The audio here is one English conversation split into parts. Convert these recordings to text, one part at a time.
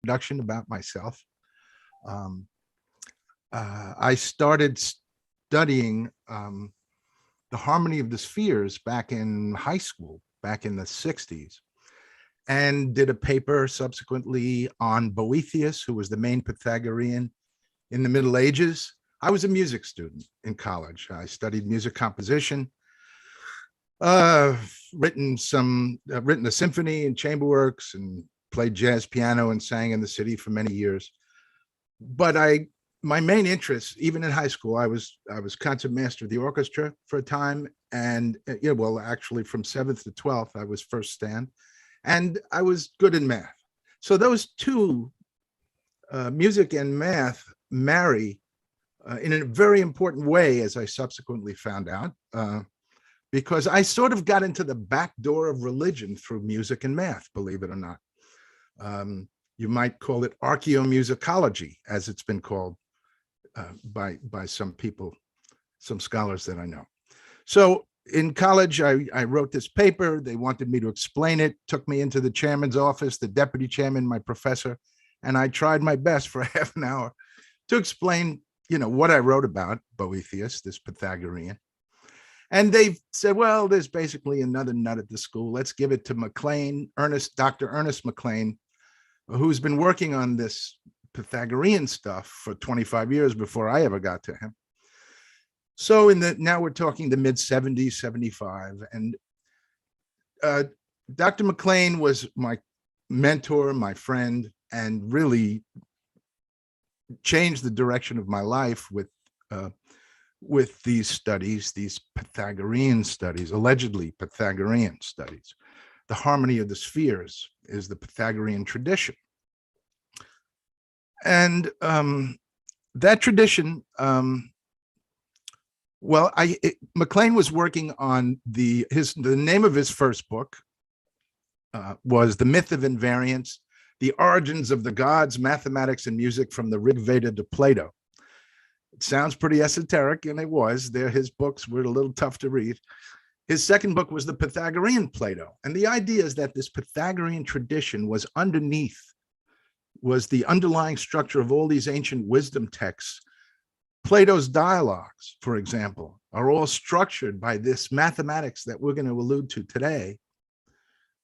introduction about myself. Um, I started studying the harmony of the spheres back in high school, back in the 60s, and did a paper subsequently on Boethius, who was the main Pythagorean in the Middle Ages. I was a music student in college. I studied music composition, uh, written a symphony and chamber works, and played jazz piano and sang in the city for many years. But my main interest, even in high school, I was concert master of the orchestra for a time, and well, actually from 7th to 12th, I was first stand, and I was good in math. So those two, music and math, marry in a very important way, as I subsequently found out, because I sort of got into the back door of religion through music and math, believe it or not. You might call it archaeomusicology, as it's been called by some people, some scholars that I know. So in college, I wrote this paper. They wanted me to explain it, took me into the chairman's office, the deputy chairman, my professor, and I tried my best for half an hour to explain, what I wrote about Boethius, this Pythagorean. And they said, well, there's basically another nut at the school. Let's give it to MacLean, Dr. Ernest MacLean, who's been working on this Pythagorean stuff for 25 years before I ever got to him. So now we're talking the mid 70s, 75. And Dr. MacLean was my mentor, my friend, and really changed the direction of my life with these studies, these Pythagorean studies, allegedly Pythagorean studies. The harmony of the spheres is the Pythagorean tradition. And that tradition, MacLean was working on the name of his first book was The Myth of Invariance, The Origins of the Gods, Mathematics and Music from the Rig Veda to Plato. It sounds pretty esoteric, and it was. His books were a little tough to read. His second book was the Pythagorean Plato. And the idea is that this Pythagorean tradition was the underlying structure of all these ancient wisdom texts. Plato's dialogues, for example, are all structured by this mathematics that we're going to allude to today.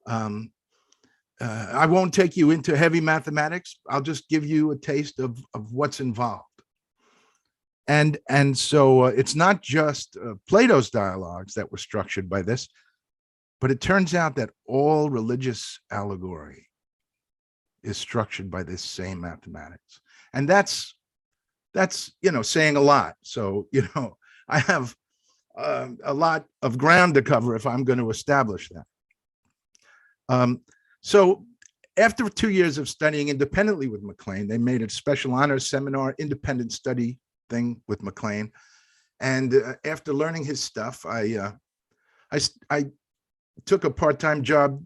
I won't take you into heavy mathematics. I'll just give you a taste of what's involved. And so it's not just Plato's dialogues that were structured by this, but it turns out that all religious allegory is structured by this same mathematics. And that's saying a lot. So, I have a lot of ground to cover if I'm going to establish that. So after 2 years of studying independently with MacLean, they made a special honors seminar, independent study thing with MacLean. And after learning his stuff, I took a part-time job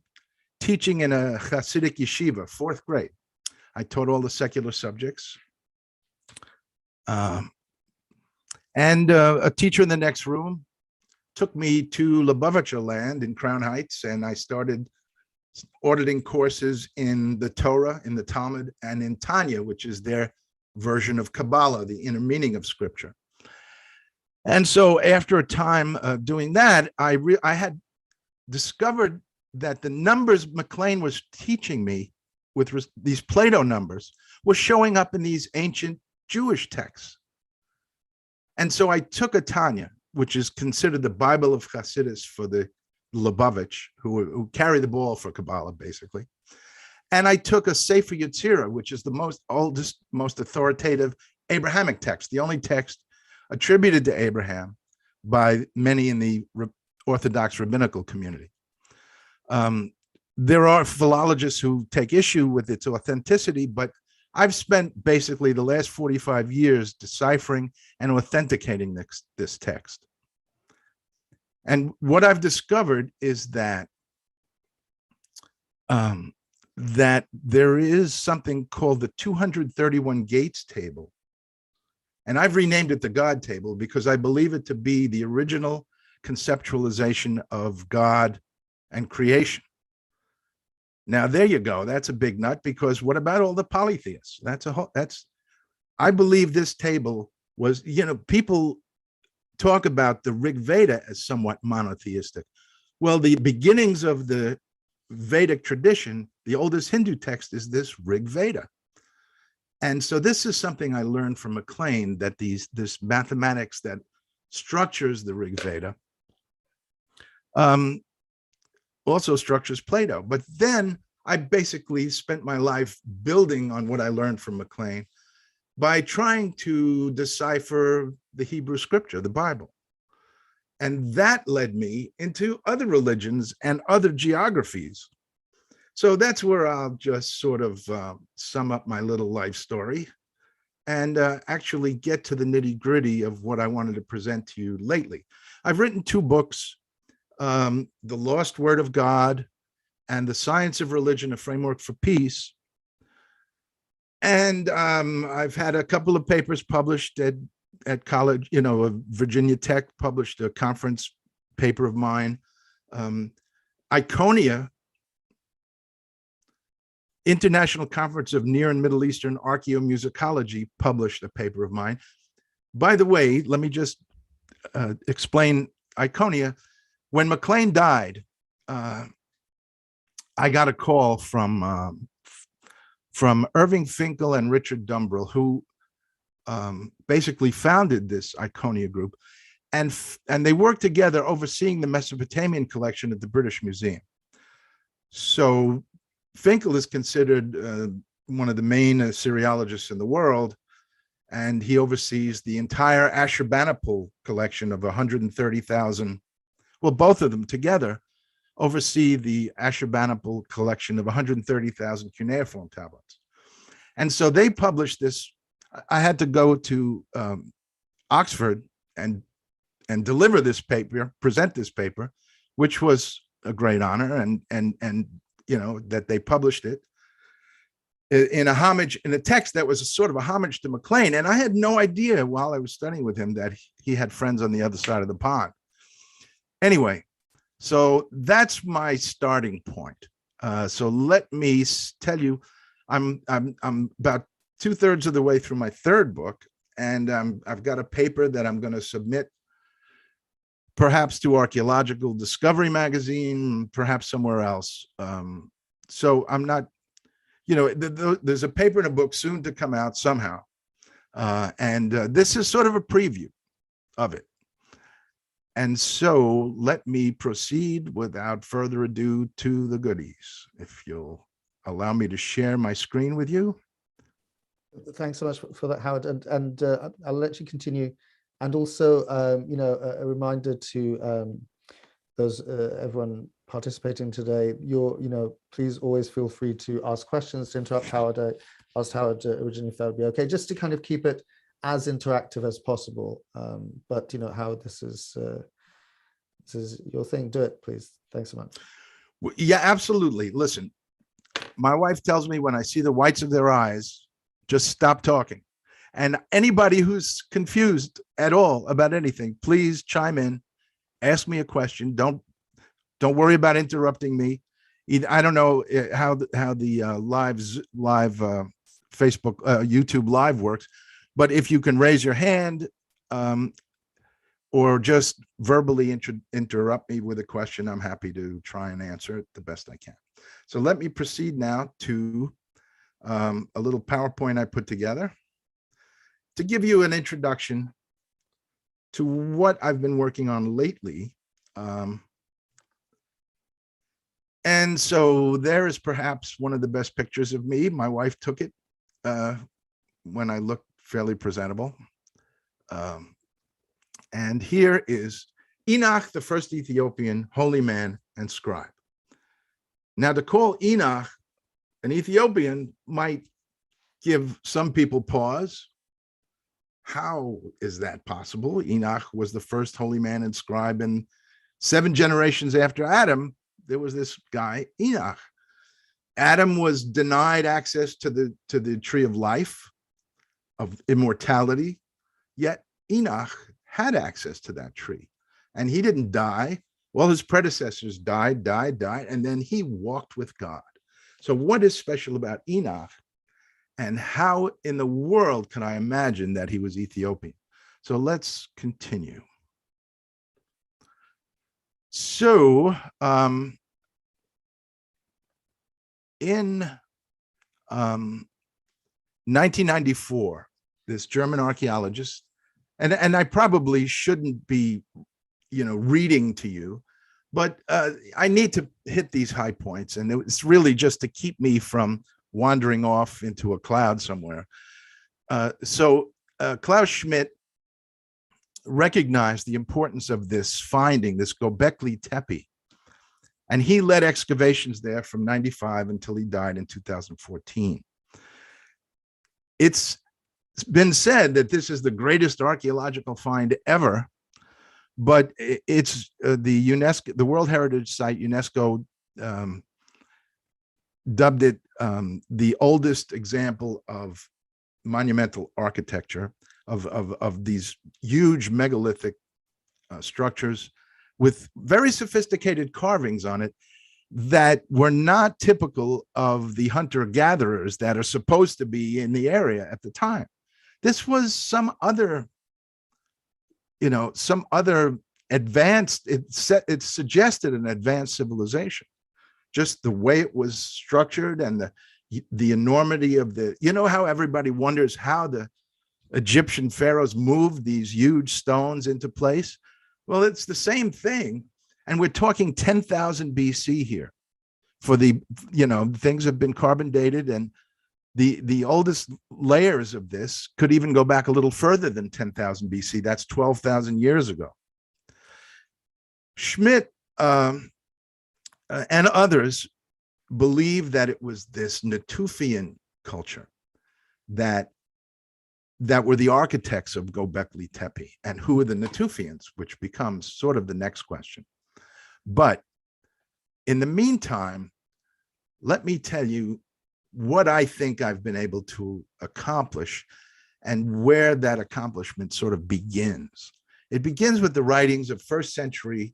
teaching in a Hasidic yeshiva, 4th grade. I taught all the secular subjects. And a teacher in the next room took me to Lubavitcher land in Crown Heights, and I started auditing courses in the Torah, in the Talmud, and in Tanya, which is their version of Kabbalah, the inner meaning of scripture. And so after a time of doing that, I had discovered that the numbers MacLean was teaching me with these Plato numbers was showing up in these ancient Jewish texts. And so I took a Tanya, which is considered the Bible of Hasidus for the Lubavitch, who carry the ball for Kabbalah, basically. And I took a Sefer Yetzirah, which is the oldest, most authoritative Abrahamic text, the only text attributed to Abraham by many in the Orthodox rabbinical community. There are philologists who take issue with its authenticity, but I've spent basically the last 45 years deciphering and authenticating this text. And what I've discovered is that that there is something called the 231 Gates table. And I've renamed it the God table because I believe it to be the original conceptualization of God and creation. Now, there you go. That's a big nut, because what about all the polytheists? I believe this table was, people talk about the Rig Veda as somewhat monotheistic. Well, the beginnings of the Vedic tradition, the oldest Hindu text is this Rig Veda. And so this is something I learned from MacLean, that this mathematics that structures the Rig Veda also structures Plato. But then I basically spent my life building on what I learned from MacLean by trying to decipher the Hebrew scripture, the Bible. And that led me into other religions and other geographies. So that's where I'll just sort of sum up my little life story and actually get to the nitty-gritty of what I wanted to present to you lately. I've written 2 books, The Lost Word of God and The Science of Religion, A Framework for Peace. And I've had a couple of papers published at college, Virginia Tech published a conference paper of mine. Iconia, International Conference of Near and Middle Eastern Archaeomusicology, published a paper of mine. By the way, let me just explain Iconia. When MacLean died, I got a call from Irving Finkel and Richard Dumbrell, who basically founded this Iconia group, and they worked together overseeing the Mesopotamian collection at the British Museum. So Finkel is considered one of the main Assyriologists in the world, and he oversees the entire Ashurbanipal collection of 130,000. Well, both of them together oversee the Ashurbanipal collection of 130,000 cuneiform tablets. And so they published this. I had to go to Oxford and deliver this paper, present this paper, which was a great honor, and that they published it in a text that was a sort of a homage to MacLean. And I had no idea while I was studying with him that he had friends on the other side of the pond. Anyway, so that's my starting point. So let me tell you, I'm about 2/3 of the way through my 3rd book, and I've got a paper that I'm going to submit perhaps to Archaeological Discovery magazine, perhaps somewhere else. So I'm not, there's a paper and a book soon to come out somehow. And this is sort of a preview of it. And so let me proceed without further ado to the goodies. If you'll allow me to share my screen with you. Thanks so much for that, Howard. And I'll let you continue. And also, a reminder to those everyone participating today. Please always feel free to ask questions, to interrupt Howard. I asked Howard originally if that would be okay, just to kind of keep it as interactive as possible. But Howard, this is your thing. Do it, please. Thanks so much. Yeah, absolutely. Listen, my wife tells me when I see the whites of their eyes, just stop talking. And anybody who's confused at all about anything, please chime in, ask me a question. Don't worry about interrupting me. I don't know how the live Facebook, YouTube Live works, but if you can raise your hand or just verbally interrupt me with a question, I'm happy to try and answer it the best I can. So let me proceed now to a little PowerPoint I put together to give you an introduction to what I've been working on lately. And so there is perhaps one of the best pictures of me. My wife took it when I looked fairly presentable. And here is Enoch, the first Ethiopian holy man and scribe. Now, to call Enoch an Ethiopian might give some people pause. How is that possible? Enoch was the first holy man and scribe, and 7 generations after Adam, there was this guy, Enoch. Adam was denied access to the tree of life, of immortality, yet Enoch had access to that tree, and he didn't die. Well, his predecessors died, and then he walked with God. So what is special about Enoch, and how in the world can I imagine that he was Ethiopian? So let's continue. So in 1994, this German archaeologist, and I probably shouldn't be, reading to you, but I need to hit these high points, and it's really just to keep me from wandering off into a cloud somewhere. So Klaus Schmidt recognized the importance of this finding, this Göbekli Tepe, and he led excavations there from 95 until he died in 2014. It's been said that this is the greatest archaeological find ever, but it's the UNESCO, the World Heritage Site, UNESCO dubbed it the oldest example of monumental architecture, of these huge megalithic structures with very sophisticated carvings on it that were not typical of the hunter-gatherers that are supposed to be in the area at the time. This was some other advanced, it suggested an advanced civilization. Just the way it was structured and the enormity of how everybody wonders how the Egyptian pharaohs moved these huge stones into place. Well, it's the same thing. And we're talking 10,000 BC here for things have been carbon dated, and the oldest layers of this could even go back a little further than 10,000 BC. That's 12,000 years ago. Schmidt and others believe that it was this Natufian culture that were the architects of Göbekli Tepe. And who are the Natufians, which becomes sort of the next question. But in the meantime, let me tell you what I think I've been able to accomplish and where that accomplishment sort of begins. It begins with the writings of first century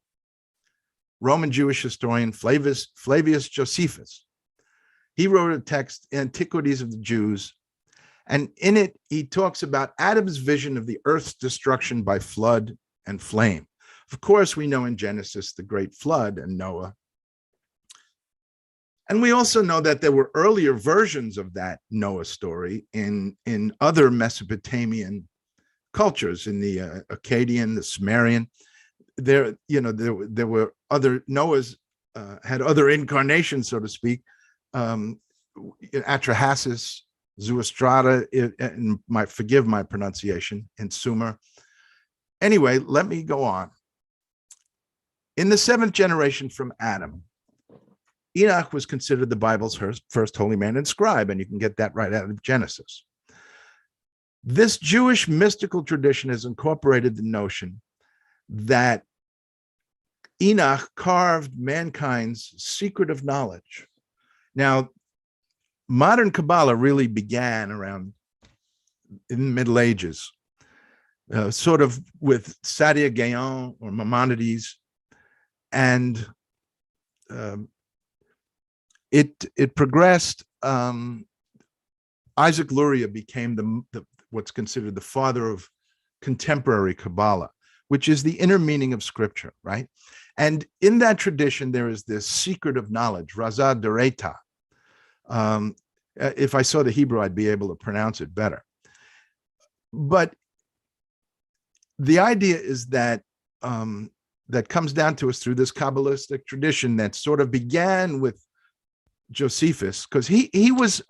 Roman Jewish historian Flavius Josephus. He wrote a text, Antiquities of the Jews, and in it, he talks about Adam's vision of the earth's destruction by flood and flame. Of course, we know in Genesis, the great flood and Noah. And we also know that there were earlier versions of that Noah story in other Mesopotamian cultures, in the Akkadian, the Sumerian. There were other Noahs had other incarnations, so to speak. Atrahasis, Zoroaster, and forgive my pronunciation, in Sumer. Anyway, let me go on. In the seventh generation from Adam, Enoch was considered the Bible's first holy man and scribe, and you can get that right out of Genesis. This Jewish mystical tradition has incorporated the notion that Enoch carved mankind's secret of knowledge. Now, modern Kabbalah really began around in the Middle Ages, sort of with Saadia Gaon or Maimonides, and it progressed. Isaac Luria became what's considered the father of contemporary Kabbalah, which is the inner meaning of Scripture, right? And in that tradition, there is this secret of knowledge, Razad Dereta. If I saw the Hebrew, I'd be able to pronounce it better. But the idea is that that comes down to us through this Kabbalistic tradition that sort of began with Josephus, because he was,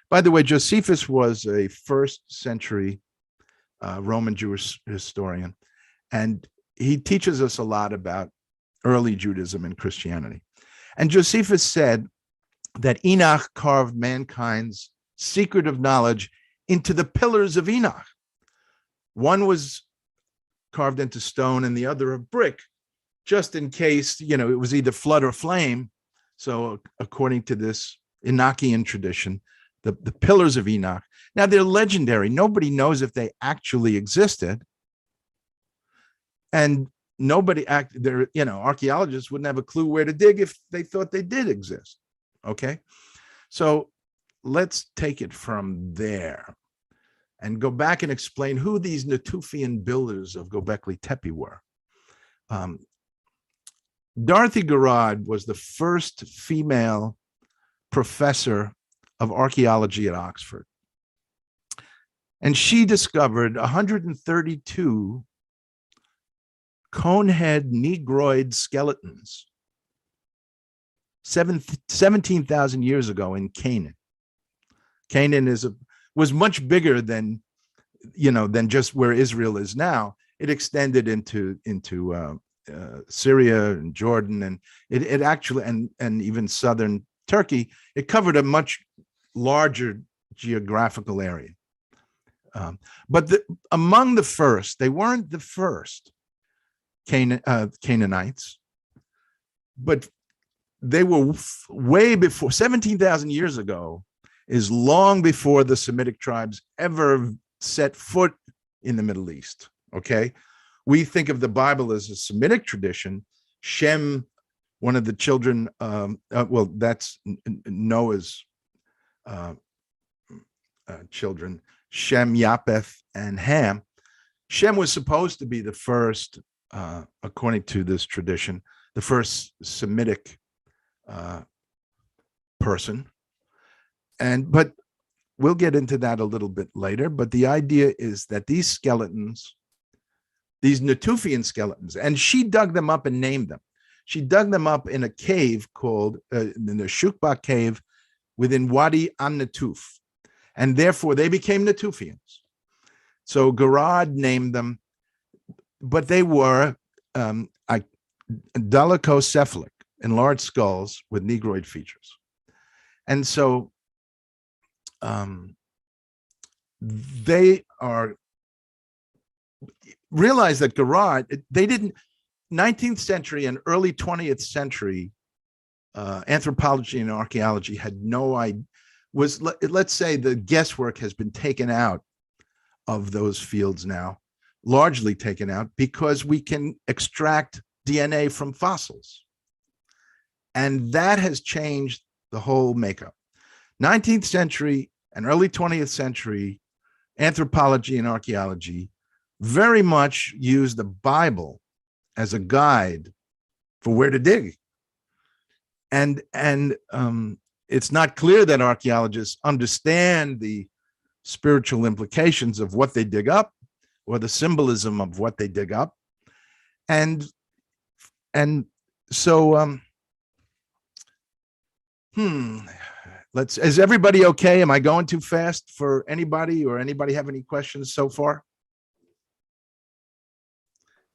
by the way, Josephus was a first century Roman Jewish historian, and he teaches us a lot about early Judaism and Christianity. And Josephus said that Enoch carved mankind's secret of knowledge into the pillars of Enoch. One was carved into stone and the other of brick, just in case, it was either flood or flame. So according to this Enochian tradition, the pillars of Enoch, now they're legendary. Nobody knows if they actually existed. And archaeologists wouldn't have a clue where to dig if they thought they did exist. Okay. So let's take it from there and go back and explain who these Natufian builders of Göbekli Tepe were. Dorothy Garrod was the first female professor of archaeology at Oxford. And she discovered 132 conehead negroid skeletons 17,000 years ago in Canaan. Canaan was much bigger than just where Israel is now. It extended into Syria and Jordan, and it actually and even southern Turkey. It covered a much larger geographical area. But among the first, they weren't the first Canaanites, but they were way before. 17,000 years ago is long before the Semitic tribes ever set foot in the Middle East. Okay, we think of the Bible as a Semitic tradition. Shem, one of the children, that's Noah's children, Shem, Japheth, and Ham. Shem was supposed to be the first, according to this tradition, the first Semitic person. But we'll get into that a little bit later. But the idea is that these skeletons, these Natufian skeletons, and she dug them up and named them. She dug them up in a cave called in the Shukba cave within Wadi an-Natuf. And therefore they became Natufians. So Garrod named them, but they were dolichocephalic, enlarged skulls with negroid features. And so they are, realize that Garrod, they didn't, 19th century and early 20th century anthropology and archaeology had no idea, let's say the guesswork has been taken out of those fields now, largely taken out, because we can extract DNA from fossils. And that has changed the whole makeup. 19th century and early 20th century anthropology and archaeology very much used the Bible as a guide for where to dig. And it's not clear that archaeologists understand the spiritual implications of what they dig up or the symbolism of what they dig up. And so, is everybody okay? Am I going too fast for anybody, or anybody have any questions so far?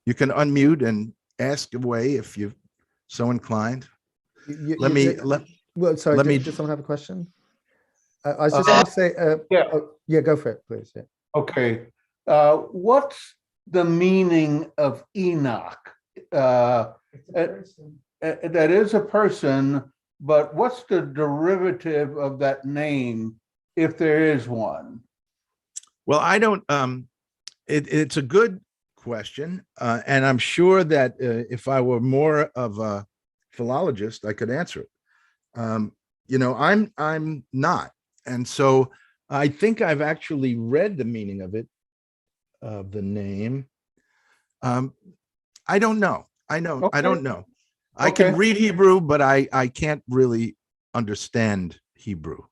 You can unmute and ask away if you're so inclined. Well, sorry, does someone have a question? I was just going to say, yeah, go for it, please. Yeah. Okay. What's the meaning of Enoch? That is a person, but what's the derivative of that name, if there is one? Well, I don't, it's a good question. And I'm sure that if I were more of a philologist, I could answer it. I'm not. And so I think I've actually read the meaning of it, of the name. I don't know. I don't know. I can read Hebrew, but I can't really understand Hebrew.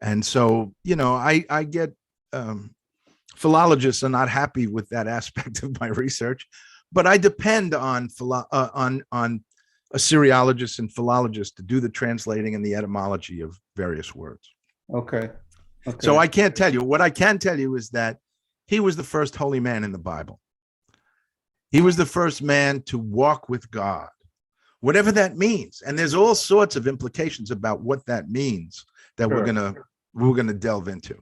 And so, I get philologists are not happy with that aspect of my research, but I depend on Assyriologists and philologists to do the translating and the etymology of various words. Okay. So I can't tell you. What I can tell you is that he was the first holy man in the Bible. He was the first man to walk with God, whatever that means. And there's all sorts of implications about what that means that we're gonna delve into.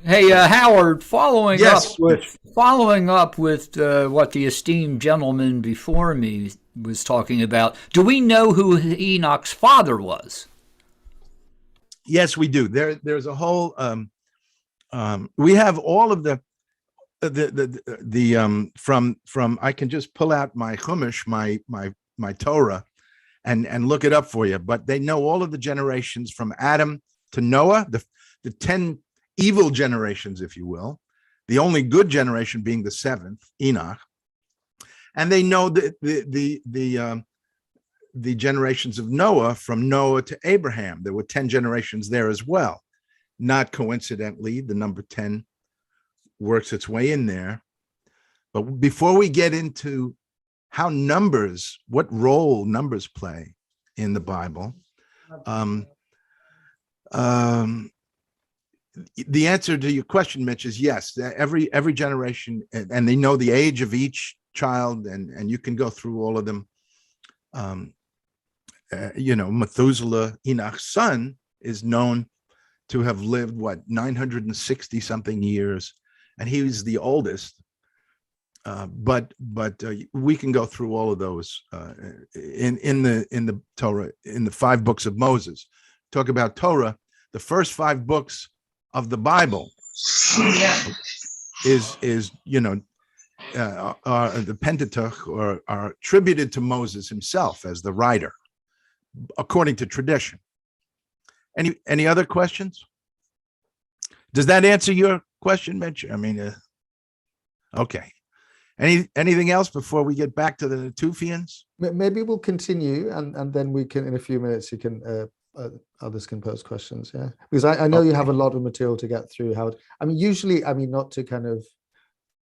Hey, Howard, following Yes. up with what the esteemed gentleman before me was talking about, do we know who Enoch's father was? Yes, we do. There's a whole. We have all of the from. I can just pull out my Chumash, my Torah, and look it up for you, but they know all of the generations from Adam to Noah, the 10 evil generations, if you will, the only good generation being the 7th, Enoch. And they know the generations of Noah, from Noah to Abraham. There were 10 generations there as well. Not coincidentally, the number 10 works its way in there. But before we get into how numbers, what role numbers play in the Bible, the answer to your question, Mitch, is yes. Every generation, and they know the age of each child, and you can go through all of them. Methuselah, Enoch's son, is known to have lived 960 something years, and he was the oldest. But we can go through all of those in the Torah, in the 5 books of Moses. Talk about Torah, the first 5 books of the Bible is the Pentateuch, or are attributed to Moses himself as the writer, according to tradition. Any other questions? Does that answer your question, Mitch? I mean, okay. Anything else before we get back to the Natufians? Maybe we'll continue, and then we can, in a few minutes, you can others can pose questions. Yeah, because I know you have a lot of material to get through, Howard. I mean, usually, not to kind of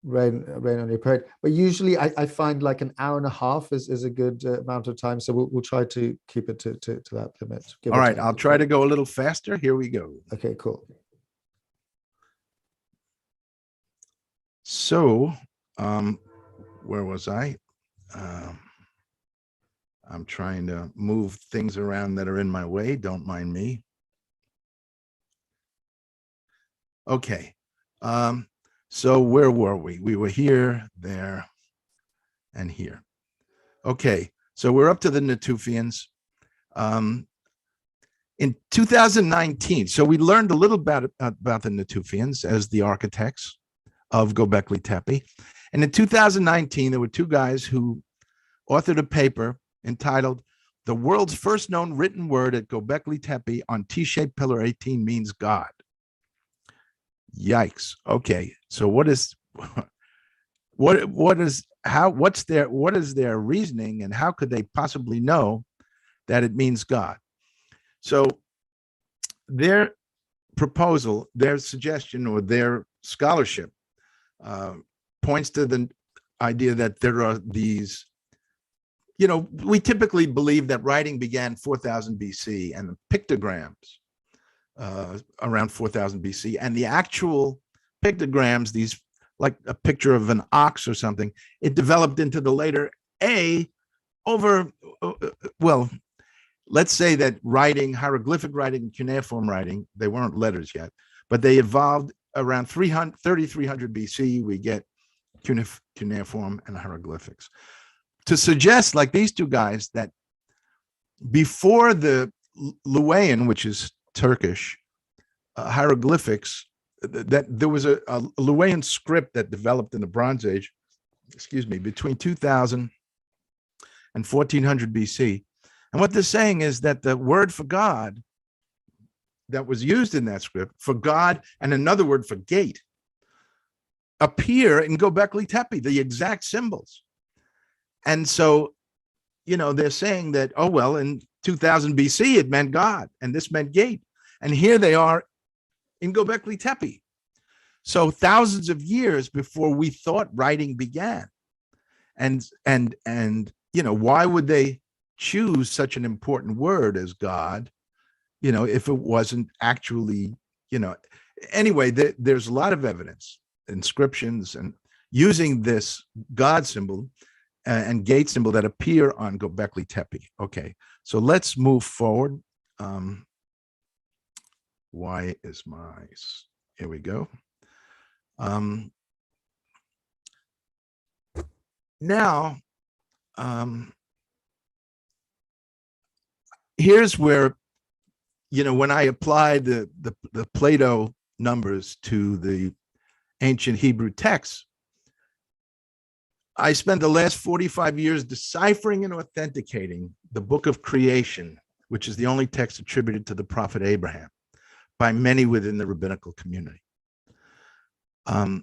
rain on your parade, but usually I find like an hour and a half is a good amount of time. So we'll try to keep it to that limit. All right, I'll try to go a little faster. Here we go. Okay, cool. So, where was I? I'm trying to move things around that are in my way. Don't mind me. Okay. So where were we? We were here, there, and here. Okay. So we're up to the Natufians. In 2019, so we learned a little about the Natufians as the architects of Göbekli Tepe. And in 2019, there were 2 guys who authored a paper entitled "The World's First Known Written Word at Göbekli Tepe on T-Shaped Pillar 18 Means God." Yikes. Okay. So what is their reasoning, and how could they possibly know that it means God? So their proposal, their suggestion, or their scholarship points to the idea that there are these, we typically believe that writing began 4000 BC and the pictograms around 4000 BC, and the actual pictograms, these like a picture of an ox or something, it developed into the later let's say that writing, hieroglyphic writing, cuneiform writing, they weren't letters yet, but they evolved around 3300 BC. We get cuneiform and hieroglyphics. To suggest, like these 2 guys, that before the Luwian, which is Turkish, hieroglyphics, that there was a Luwian script that developed in the Bronze Age, between 2000 and 1400 BC. And what they're saying is that the word for God that was used in that script, for God, and another word for gate, appear in Göbekli Tepe, the exact symbols. And so, they're saying that, in 2000 BC, it meant God, and this meant gate. And here they are in Göbekli Tepe. So thousands of years before we thought writing began. And why would they choose such an important word as God, if it wasn't actually, anyway, there's a lot of evidence, inscriptions, and using this God symbol and gate symbol that appear on Göbekli Tepe. Okay, so let's move forward. Why is here we go. Now, here's where, when I applied the Plato numbers to the ancient Hebrew texts, I spent the last 45 years deciphering and authenticating the book of creation, which is the only text attributed to the prophet Abraham by many within the rabbinical community. The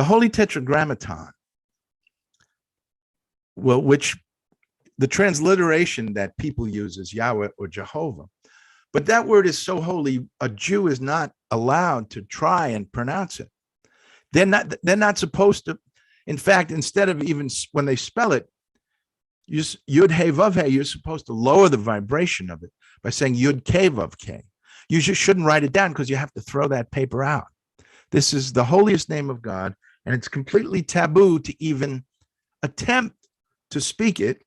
Holy Tetragrammaton, well, which the transliteration that people use is Yahweh or Jehovah, but that word is so holy, a Jew is not allowed to try and pronounce it. They're not supposed to. In fact, instead of even when they spell it, Yud He Vav He, you're supposed to lower the vibration of it by saying Yud Ke Vav Ke. You just shouldn't write it down because you have to throw that paper out. This is the holiest name of God, and it's completely taboo to even attempt to speak it,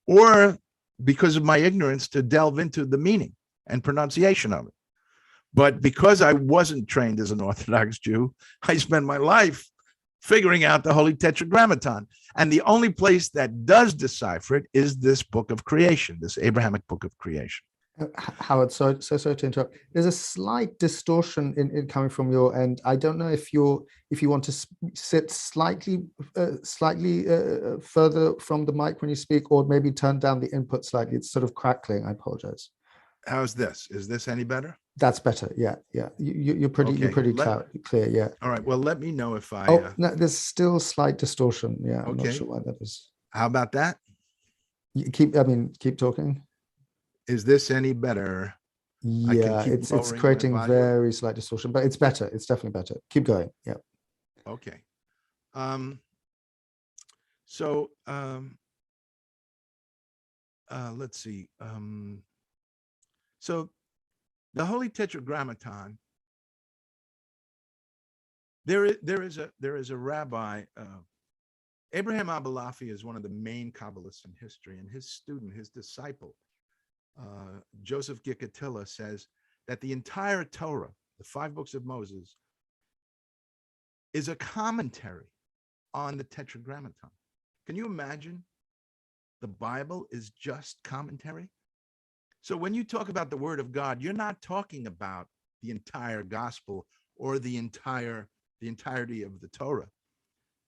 or because of my ignorance, to delve into the meaning and pronunciation of it. But because I wasn't trained as an Orthodox Jew, I spent my life figuring out the Holy Tetragrammaton. And the only place that does decipher it is this book of creation, this Abrahamic book of creation. Howard, so sorry to interrupt. There's a slight distortion in coming from your end. I don't know if you want to sit slightly further from the mic when you speak, or maybe turn down the input slightly. It's sort of crackling. I apologize. How's this? Is this any better? That's better. Yeah. You're pretty clear. Yeah. All right. Well, let me know if I. Oh, no, there's still slight distortion. Yeah. I'm not Okay. sure why that is. How about that? Keep talking. Is this any better? Yeah, keep it's lowering my creating volume. very slight distortion, but it's better. It's definitely better. Keep going. Yeah. Okay. Let's see. So the Holy Tetragrammaton, there is a rabbi, Abraham Abulafi is one of the main Kabbalists in history, and his student, his disciple, Joseph Gikatilla, says that the entire Torah, the 5 books of Moses, is a commentary on the Tetragrammaton. Can you imagine? The Bible is just commentary. So when you talk about the Word of God, you're not talking about the entire gospel or the entirety of the Torah.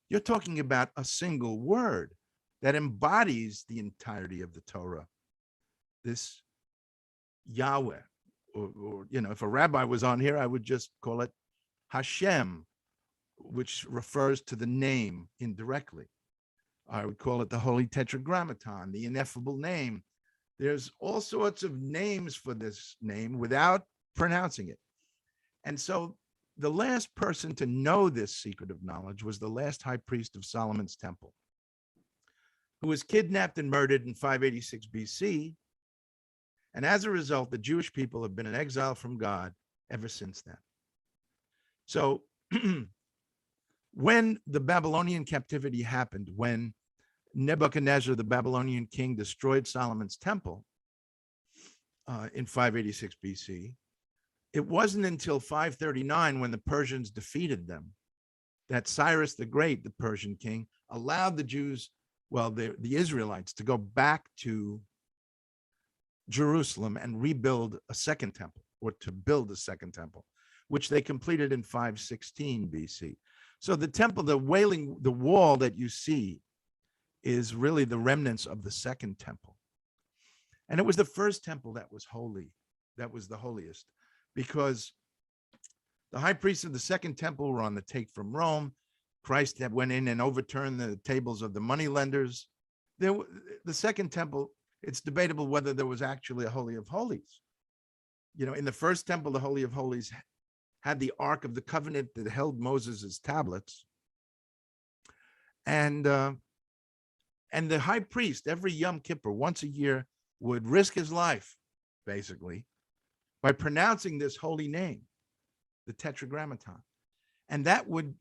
You're talking about a single word that embodies the entirety of the Torah. This Yahweh, or if a rabbi was on here, I would just call it Hashem, which refers to the name indirectly. I would call it the Holy Tetragrammaton, the ineffable name. There's all sorts of names for this name without pronouncing it. And so the last person to know this secret of knowledge was the last high priest of Solomon's temple, who was kidnapped and murdered in 586 BC. And as a result, the Jewish people have been in exile from God ever since then. So when the Babylonian captivity happened, when Nebuchadnezzar, the Babylonian king, destroyed Solomon's temple in 586 BC, it wasn't until 539, when the Persians defeated them, that Cyrus the Great, the Persian king, allowed the Jews, the Israelites, to go back to Jerusalem and rebuild a second temple, or to build a second temple, which they completed in 516 BC. So the temple, the wall that you see is really the remnants of the second temple. And it was the first temple that was holy, that was the holiest, because the high priests of the second temple were on the take from Rome. Christ that went in and overturned the tables of the moneylenders. The second temple, it's debatable whether there was actually a Holy of Holies. In the first temple, the Holy of Holies had the Ark of the Covenant that held Moses's tablets. And the high priest, every Yom Kippur, once a year, would risk his life, basically, by pronouncing this holy name, the Tetragrammaton. And that would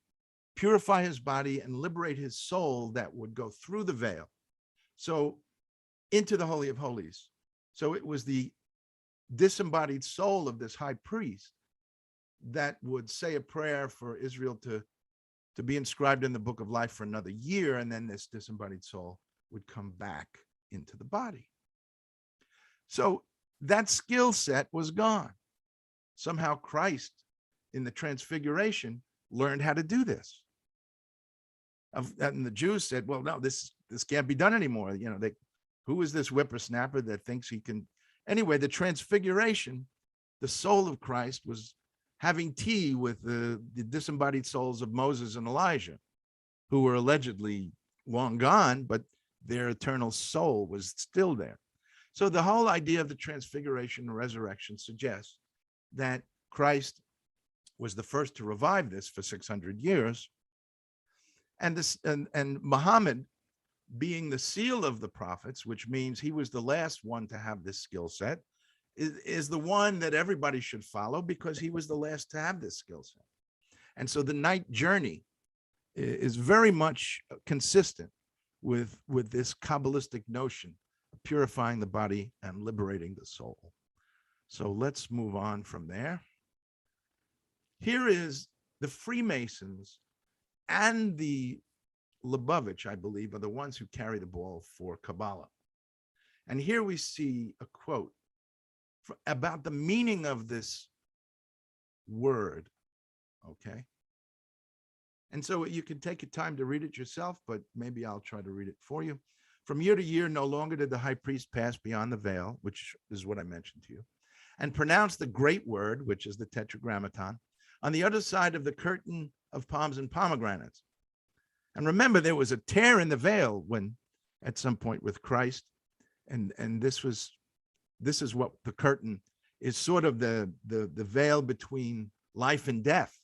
purify his body and liberate his soul that would go through the veil, so into the Holy of Holies. So it was the disembodied soul of this high priest that would say a prayer for Israel to be inscribed in the book of life for another year, and then this disembodied soul would come back into the body. So that skill set was gone. Somehow Christ, in the Transfiguration, learned how to do this. And the Jews said, well, no, this can't be done anymore. Who is this whippersnapper that thinks he can? Anyway, the transfiguration, the soul of Christ was having tea with the disembodied souls of Moses and Elijah, who were allegedly long gone, but their eternal soul was still there. So the whole idea of the transfiguration and resurrection suggests that Christ was the first to revive this for 600 years. And Muhammad, being the seal of the prophets, which means he was the last one to have this skill set, is the one that everybody should follow because he was the last to have this skill set. And so the night journey is very much consistent with this Kabbalistic notion of purifying the body and liberating the soul. So let's move on from there. Here is the Freemasons and the Lubavitch, I believe, are the ones who carry the ball for Kabbalah. And here we see a quote about the meaning of this word, okay? And so you can take your time to read it yourself, but maybe I'll try to read it for you. From year to year, no longer did the high priest pass beyond the veil, which is what I mentioned to you, and pronounce the great word, which is the Tetragrammaton, on the other side of the curtain of palms and pomegranates. And remember, there was a tear in the veil when, at some point with Christ, and this is what the curtain is, sort of the veil between life and death.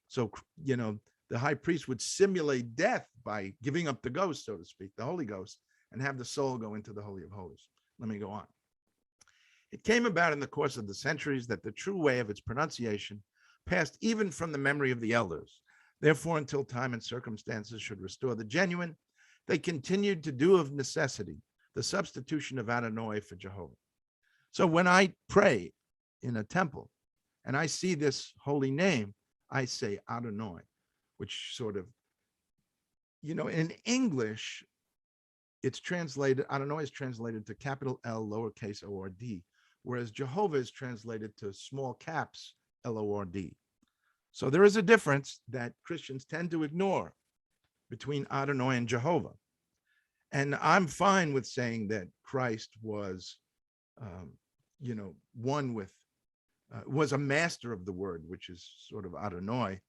So, you know, the high priest would simulate death by giving up the ghost, so to speak, the Holy Ghost, and have the soul go into the Holy of Holies. Let me go on. It came about in the course of the centuries that the true way of its pronunciation passed even from the memory of the elders. Therefore, until time and circumstances should restore the genuine, they continued to do of necessity the substitution of Adonai for Jehovah. So when I pray in a temple and I see this holy name, I say Adonai, which sort of, you know, in English, it's translated, Adonai is translated to capital L, lowercase O-R-D, whereas Jehovah is translated to small caps L-O-R-D. So there is a difference that Christians tend to ignore between Adonai and Jehovah. And I'm fine with saying that Christ was, you know, one with, was a master of the word, which is sort of Adonai.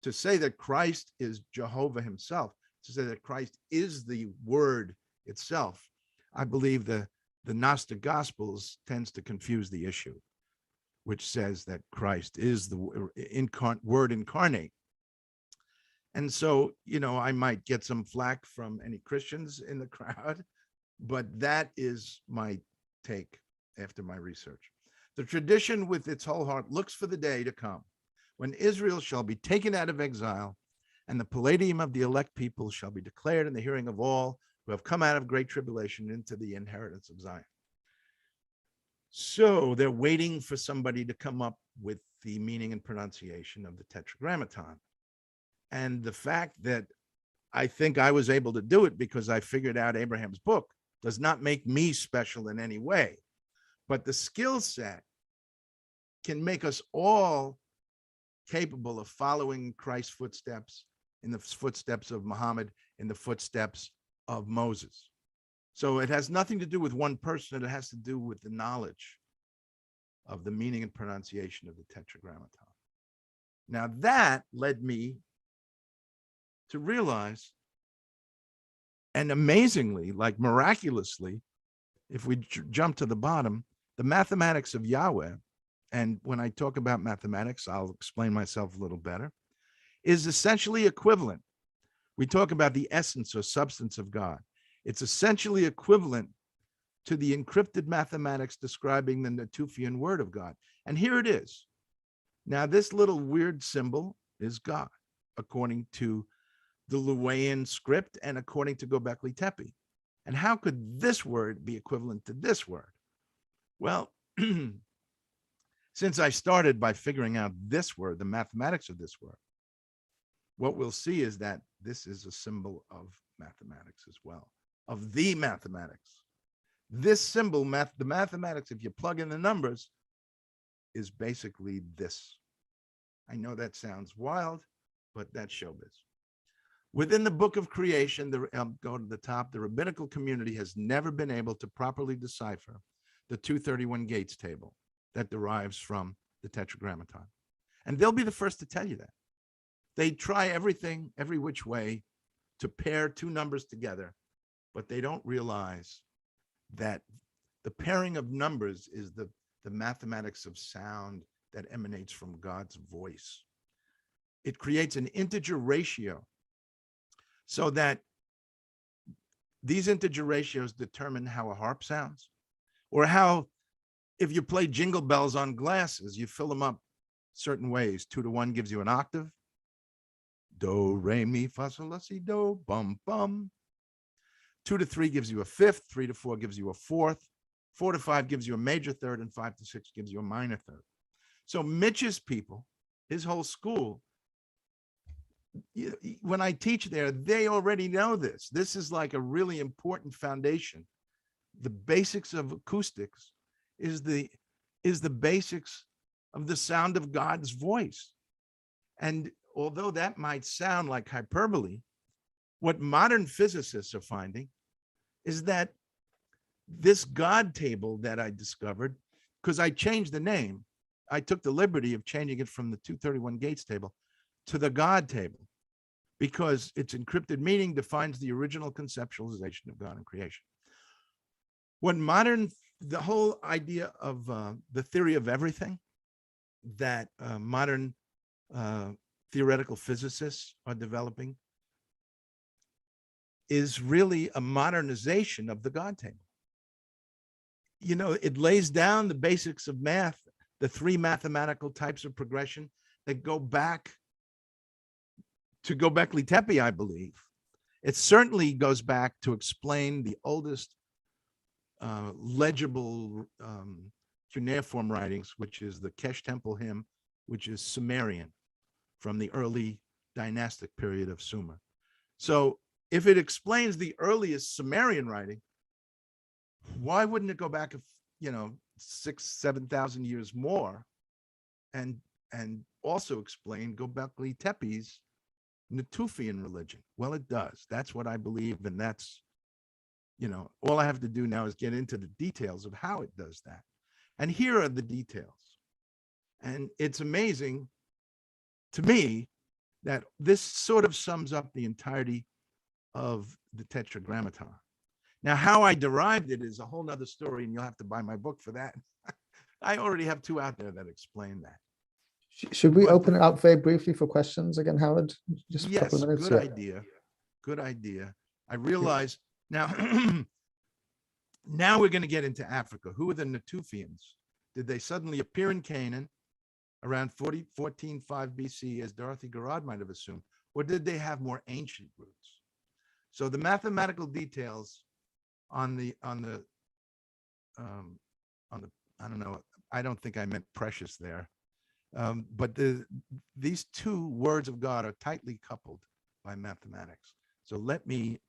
To say that Christ is Jehovah himself, to say that Christ is the word itself, I believe the Gnostic Gospels tends to confuse the issue, which says that Christ is the word incarnate. And so, you know, I might get some flack from any Christians in the crowd, but that is my take after my research. The tradition with its whole heart looks for the day to come when Israel shall be taken out of exile and the palladium of the elect people shall be declared in the hearing of all who have come out of great tribulation into the inheritance of Zion. So they're waiting for somebody to come up with the meaning and pronunciation of the Tetragrammaton. And the fact that I think I was able to do it because I figured out Abraham's book does not make me special in any way. But the skill set can make us all capable of following Christ's footsteps, in the footsteps of Muhammad, in the footsteps of Moses. So it has nothing to do with one person. It has to do with the knowledge of the meaning and pronunciation of the Tetragrammaton. Now that led me to realize, and amazingly, like miraculously, if we jump to the bottom, the mathematics of Yahweh, and when I talk about mathematics, I'll explain myself a little better, is essentially equivalent. We talk about the essence or substance of God. It's essentially equivalent to the encrypted mathematics describing the Natufian word of God. And here it is. Now, this little weird symbol is God, according to the Luwian script and according to Göbekli Tepe. And how could this word be equivalent to this word? Well, since I started by figuring out this word, the mathematics of this word, what we'll see is that this is a symbol of mathematics as well, of the mathematics. This symbol, the mathematics, if you plug in the numbers, is basically this. I know that sounds wild, but that's showbiz. Within the book of creation, go to the top, the rabbinical community has never been able to properly decipher the 231 gates table that derives from the Tetragrammaton. And they'll be the first to tell you that. They try everything, every which way to pair two numbers together, but they don't realize that the pairing of numbers is the mathematics of sound that emanates from God's voice. It creates an integer ratio so that these integer ratios determine how a harp sounds, or how, if you play jingle bells on glasses, you fill them up certain ways. 2 to 1 gives you an octave. Do, re, mi, fa, sol, la, si, do, bum, bum. 2 to 3 gives you a fifth. 3 to 4 gives you a fourth. 4 to 5 gives you a major third, and 5 to 6 gives you a minor third. So Mitch's people, his whole school, when I teach there, they already know this. This is like a really important foundation. The basics of acoustics is the basics of the sound of God's voice. And although that might sound like hyperbole, what modern physicists are finding is that this God table that I discovered, because I changed the name, I took the liberty of changing it from the 231 gates table to the God table, because its encrypted meaning defines the original conceptualization of God and creation. The whole idea of the theory of everything that modern theoretical physicists are developing is really a modernization of the God table. You know, it lays down the basics of math, the 3 mathematical types of progression that go back to Göbekli Tepe, I believe. It certainly goes back to explain the oldest legible cuneiform writings, which is the Kesh Temple hymn, which is Sumerian from the early dynastic period of Sumer. So if it explains the earliest Sumerian writing, why wouldn't it go back, 6,000-7,000 years more and also explain Göbekli Tepe's Natufian religion? Well, it does. That's what I believe, and that's, all I have to do now is get into the details of how it does that. And here are the details. And it's amazing to me that this sort of sums up the entirety of the Tetragrammaton. Now, how I derived it is a whole nother story, and you'll have to buy my book for that. I already have 2 out there that explain that. Should we But open it up very briefly for questions again, Howard? Just a couple Yes, of minutes. good Yeah. idea. Good idea. I realize now, now we're going to get into Africa. Who are the Natufians? Did they suddenly appear in Canaan around 14.5 BC, as Dorothy Garrod might have assumed, or did they have more ancient roots? So the mathematical details on the I don't know, I don't think I meant precious there. But these 2 words of God are tightly coupled by mathematics. So let me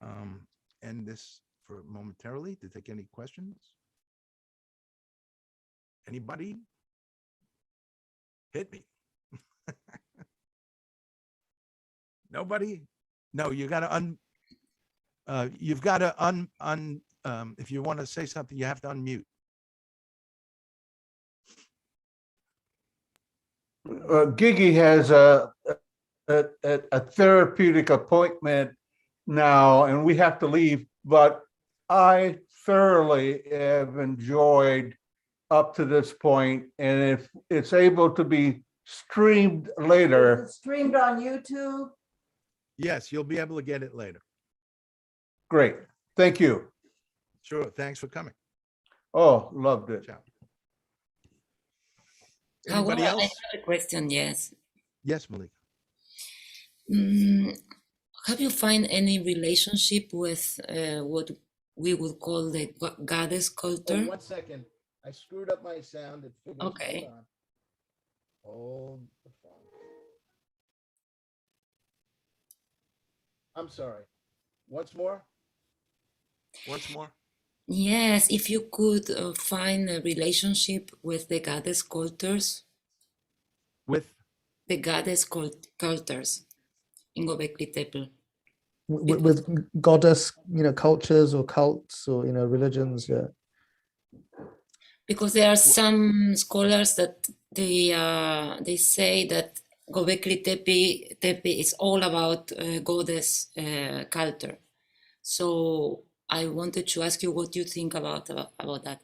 end this for momentarily to take any questions. Anybody? Hit me. Nobody? No, you got to you've got to if you want to say something, you have to unmute. Gigi has a therapeutic appointment now, and we have to leave, but I thoroughly have enjoyed up to this point, and if it's able to be streamed later. Is it streamed on YouTube? Yes, you'll be able to get it later. Great, thank you. Sure. Thanks for coming. Oh, loved it. Ciao. Howard, Anybody I else? have a question, yes. Yes, Malika. Have you find any relationship with what we would call the goddess culture? 1 second. I screwed up my sound. It figures. Okay. Hold on. Hold the phone. I'm sorry. Once more? Once more? Yes, if you could find a relationship with the goddess cultures, With the goddess cultures in Göbekli Tepe. It was with goddess, cultures or cults or, religions. Yeah. because there are some scholars that they say that Gobekli Tepe is all about goddess culture. So I wanted to ask you what you think about that.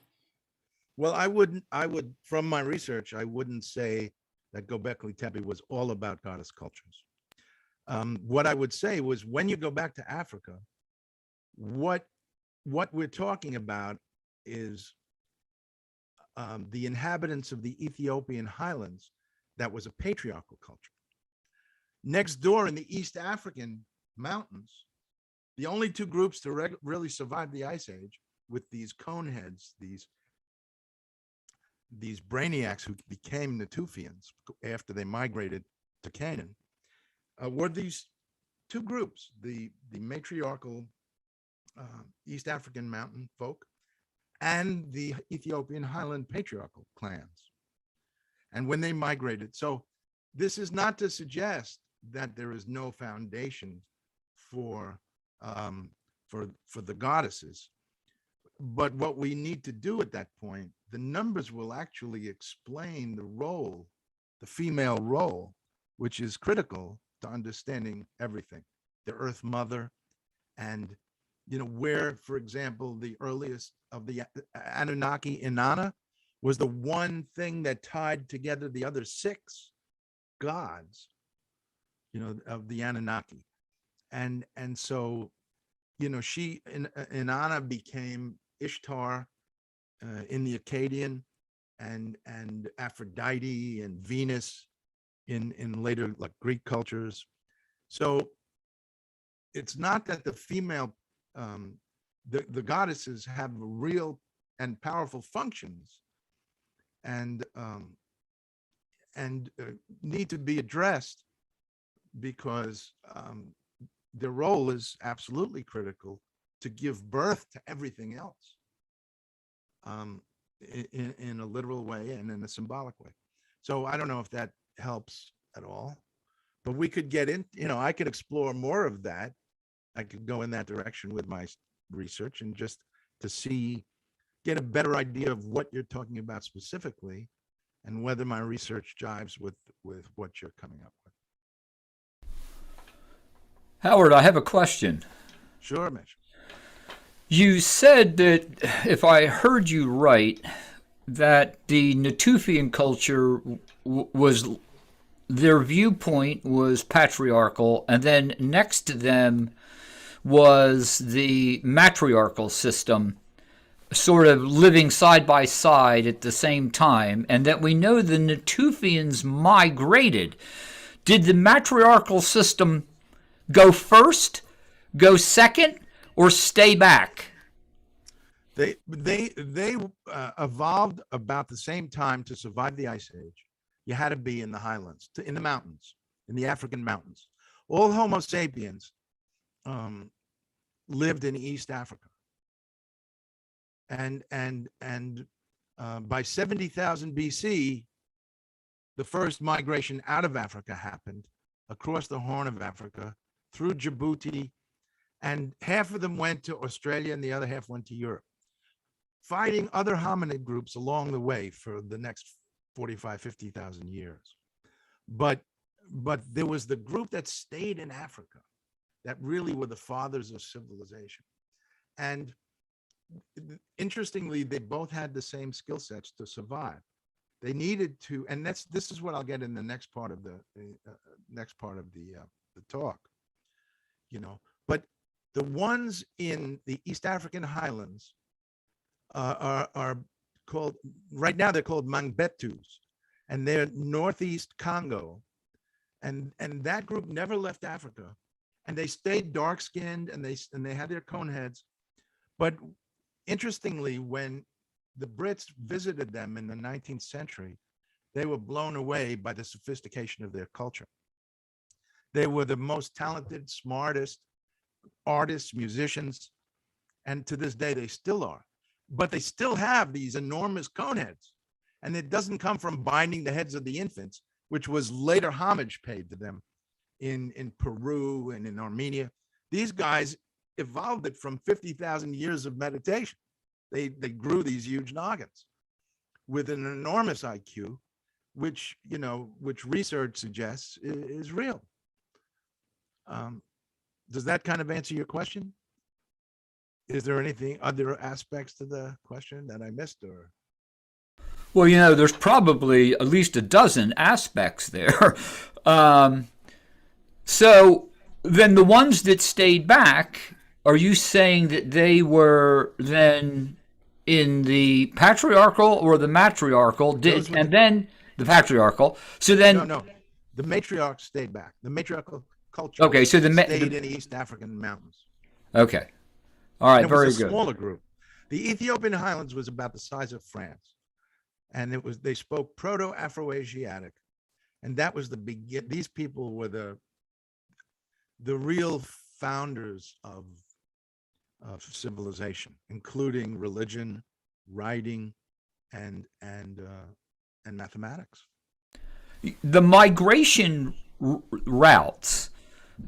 Well, I would, from my research, I wouldn't say that Göbekli Tepe was all about goddess cultures. What I would say was when you go back to Africa, what we're talking about is the inhabitants of the Ethiopian highlands. That was a patriarchal culture. Next door in the East African mountains, the only two groups to really survive the Ice Age with these cone heads, these brainiacs who became Natufians after they migrated to Canaan, were these two groups, the matriarchal East African mountain folk and the Ethiopian highland patriarchal clans. And when they migrated, so this is not to suggest that there is no foundation for the goddesses. But what we need to do at that point, the numbers will actually explain the role, the female role, which is critical to understanding everything, the Earth Mother, and where, for example, the earliest of the Anunnaki, Inanna, was the one thing that tied together the other 6 gods, of the Anunnaki, and so, Inanna became Ishtar in the Akkadian, and Aphrodite and Venus in later like Greek cultures. So it's not that the female, the goddesses have real and powerful functions, and need to be addressed because their role is absolutely critical to give birth to everything else, in a literal way and in a symbolic way. So I don't know if that helps at all, but we could get in, I could explore more of that. I could go in that direction with my research and just to get a better idea of what you're talking about specifically and whether my research jives with what you're coming up with. Howard, I have a question. Sure, Mitch. You said that, if I heard you right, that the Natufian culture was, their viewpoint was patriarchal, and then next to them was the matriarchal system, sort of living side by side at the same time, and that we know the Natufians migrated. Did the matriarchal system go first, go second, or stay back? They evolved about the same time to survive the Ice Age. You had to be in the highlands, in the mountains, in the African mountains. All Homo sapiens lived in East Africa, and by 70,000 BC, the first migration out of Africa happened across the Horn of Africa through Djibouti, and half of them went to Australia and the other half went to Europe, fighting other hominid groups along the way for the next 45, 50,000 years. But there was the group that stayed in Africa that really were the fathers of civilization. And interestingly, they both had the same skill sets to survive. They needed to, and this is what I'll get in the next part of the talk, but the ones in the East African highlands are called, right now they're called Mangbetus, and they're northeast Congo, and that group never left Africa, and they stayed dark-skinned, and they had their cone heads. But interestingly, when the Brits visited them in the 19th century, they were blown away by the sophistication of their culture. They were the most talented, smartest artists, musicians, and to this day they still are. But they still have these enormous cone heads, and it doesn't come from binding the heads of the infants, which was later homage paid to them in Peru and in Armenia. These guys evolved it from 50,000 years of meditation. They grew these huge noggins with an enormous IQ, which, you know, which research suggests is real. Does that kind of answer your question? Is there anything, other aspects to the question that I missed, or? Well, you know, there's probably at least a dozen aspects there. So then the ones that stayed back, are you saying that they were then in the patriarchal or the matriarchal? Those were And then the patriarchal. So then, No, the matriarchs stayed back. The matriarchal culture. Okay, so stayed in the East African mountains. okay. All right, And it was very a good. smaller group. The Ethiopian highlands was about the size of France. And they spoke Proto-Afro-Asiatic. And that was the begin. These people were the real founders of civilization, including religion, writing, and mathematics. The migration routes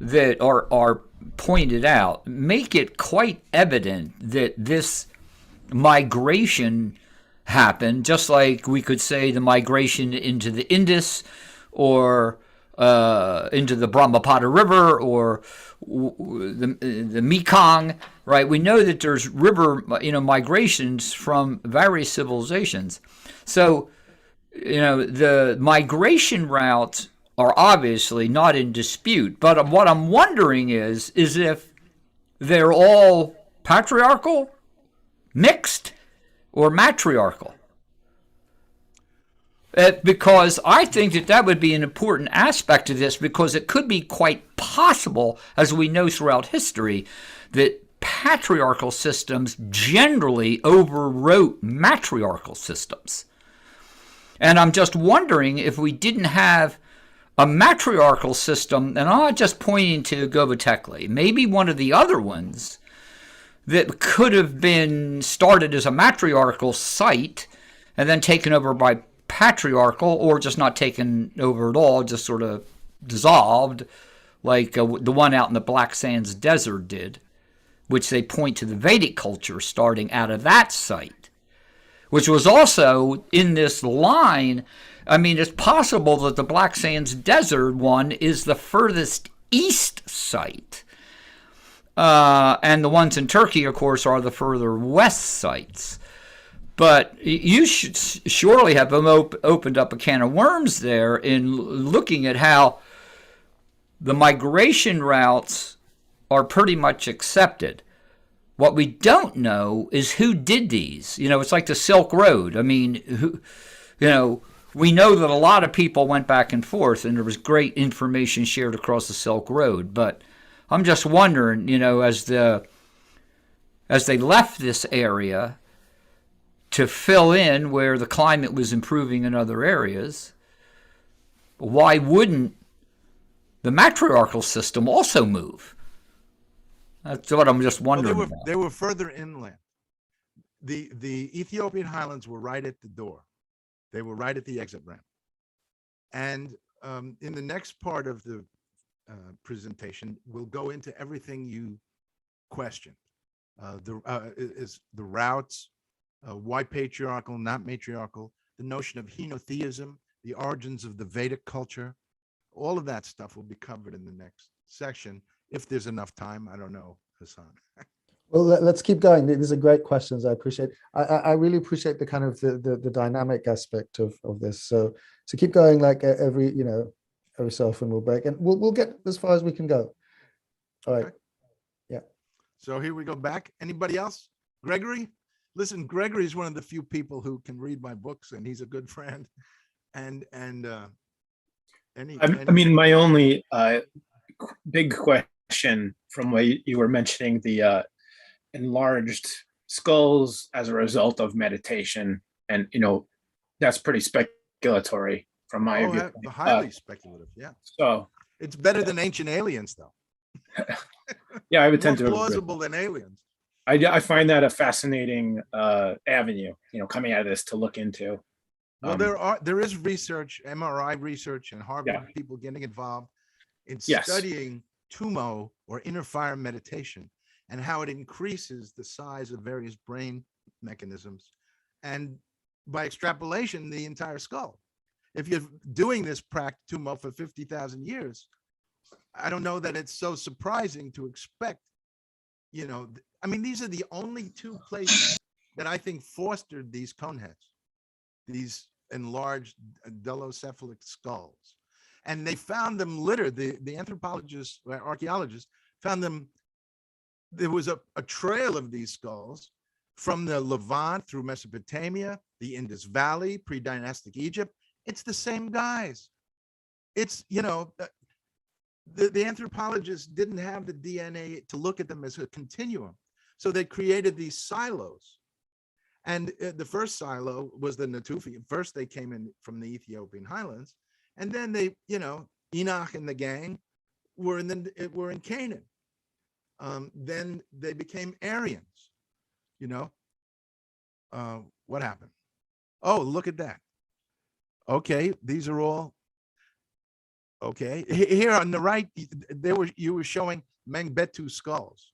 that are pointed out make it quite evident that this migration happened, just like we could say the migration into the Indus or into the Brahmaputra River or the Mekong, right? We know that there's river, migrations from various civilizations. So, the migration routes are obviously not in dispute. But what I'm wondering is if they're all patriarchal, mixed, or matriarchal. Because I think that would be an important aspect of this, because it could be quite possible, as we know throughout history, that patriarchal systems generally overwrote matriarchal systems. And I'm just wondering if we didn't have a matriarchal system, and I'm not just pointing to Göbekli, maybe one of the other ones that could have been started as a matriarchal site and then taken over by patriarchal, or just not taken over at all, just sort of dissolved, like the one out in the Black Sands Desert did, which they point to the Vedic culture starting out of that site, which was also in this line. I mean, it's possible that the Black Sands Desert one is the furthest east site. And the ones in Turkey, of course, are the further west sites. But you should surely have opened up a can of worms there in looking at how the migration routes are pretty much accepted. What we don't know is who did these. It's like the Silk Road. I mean, we know that a lot of people went back and forth, and there was great information shared across the Silk Road. But I'm just wondering, as they left this area to fill in where the climate was improving in other areas, why wouldn't the matriarchal system also move? That's what I'm just wondering. Well, they were further inland. The Ethiopian highlands were right at the door. They were right at the exit ramp. And in the next part of the presentation, we'll go into everything you questioned. Is the routes, why patriarchal, not matriarchal, the notion of henotheism, the origins of the Vedic culture, all of that stuff will be covered in the next section, if there's enough time. I don't know, Hassan. Well, let's keep going. These are great questions. I appreciate. I really appreciate the kind of the dynamic aspect of this. So keep going. Like every so often we'll break, and we'll get as far as we can go. All right. Okay. Yeah. So here we go back. Anybody else? Gregory? Listen, Gregory is one of the few people who can read my books, and he's a good friend. And I mean, my only big question from what you were mentioning, the enlarged skulls as a result of meditation, and that's pretty speculatory from my view. Highly speculative, yeah. So it's better than Ancient Aliens, though. Yeah, I would tend More to plausible than Aliens. I find that a fascinating avenue, coming out of this to look into. Well, there is research, MRI research, and Harvard Yeah. people getting involved in Yes. studying tumo or inner fire meditation, and how it increases the size of various brain mechanisms, and by extrapolation, the entire skull. If you're doing this tumo for 50,000 years, I don't know that it's so surprising to expect, I mean, these are the only two places that I think fostered these cone heads, these enlarged dolocephalic skulls. And they found them littered. The anthropologists, archaeologists found them. There was a trail of these skulls from the Levant through Mesopotamia, the Indus Valley, pre-dynastic Egypt. It's the same guys. It's, the anthropologists didn't have the DNA to look at them as a continuum. So they created these silos. And the first silo was the Natufi. First, they came in from the Ethiopian highlands. And then they, Enoch and the gang were in Canaan. Then they became Aryans. What happened? Oh, look at that. Okay, these are all. Okay, here on the right, you were showing Mangbetu skulls.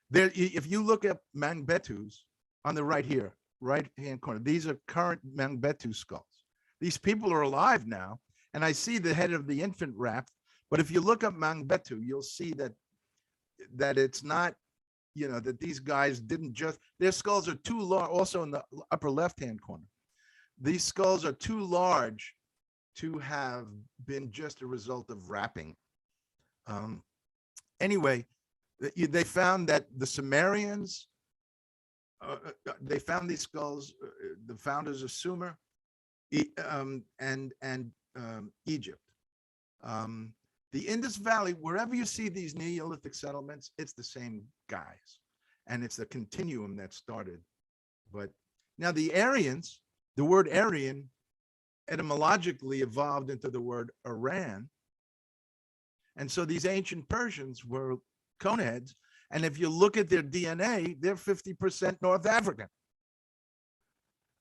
There, if you look at Mangbetus on the right here, right hand corner, these are current Mangbetu skulls. These people are alive now, and I see the head of the infant wrapped. But if you look up Mangbetu, you'll see that it's not, that these guys didn't just, their skulls are too large. Also in the upper left-hand corner, these skulls are too large to have been just a result of wrapping. Anyway, they found that the Sumerians, they found these skulls, the founders of Sumer and Egypt. The Indus Valley, wherever you see these Neolithic settlements, it's the same guys. And it's the continuum that started. But now the Aryans, the word Aryan etymologically evolved into the word Iran. And so these ancient Persians were coneheads. And if you look at their DNA, they're 50% North African.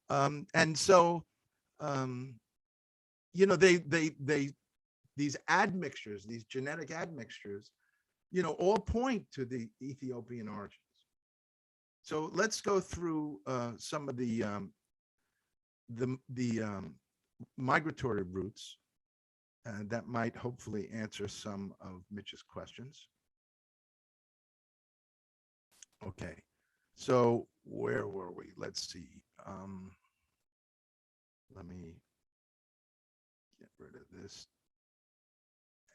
And so, these admixtures, these genetic admixtures, all point to the Ethiopian origins. So let's go through some of the migratory routes that might hopefully answer some of Mitch's questions. Okay, so where were we? Let's see. Let me get rid of this.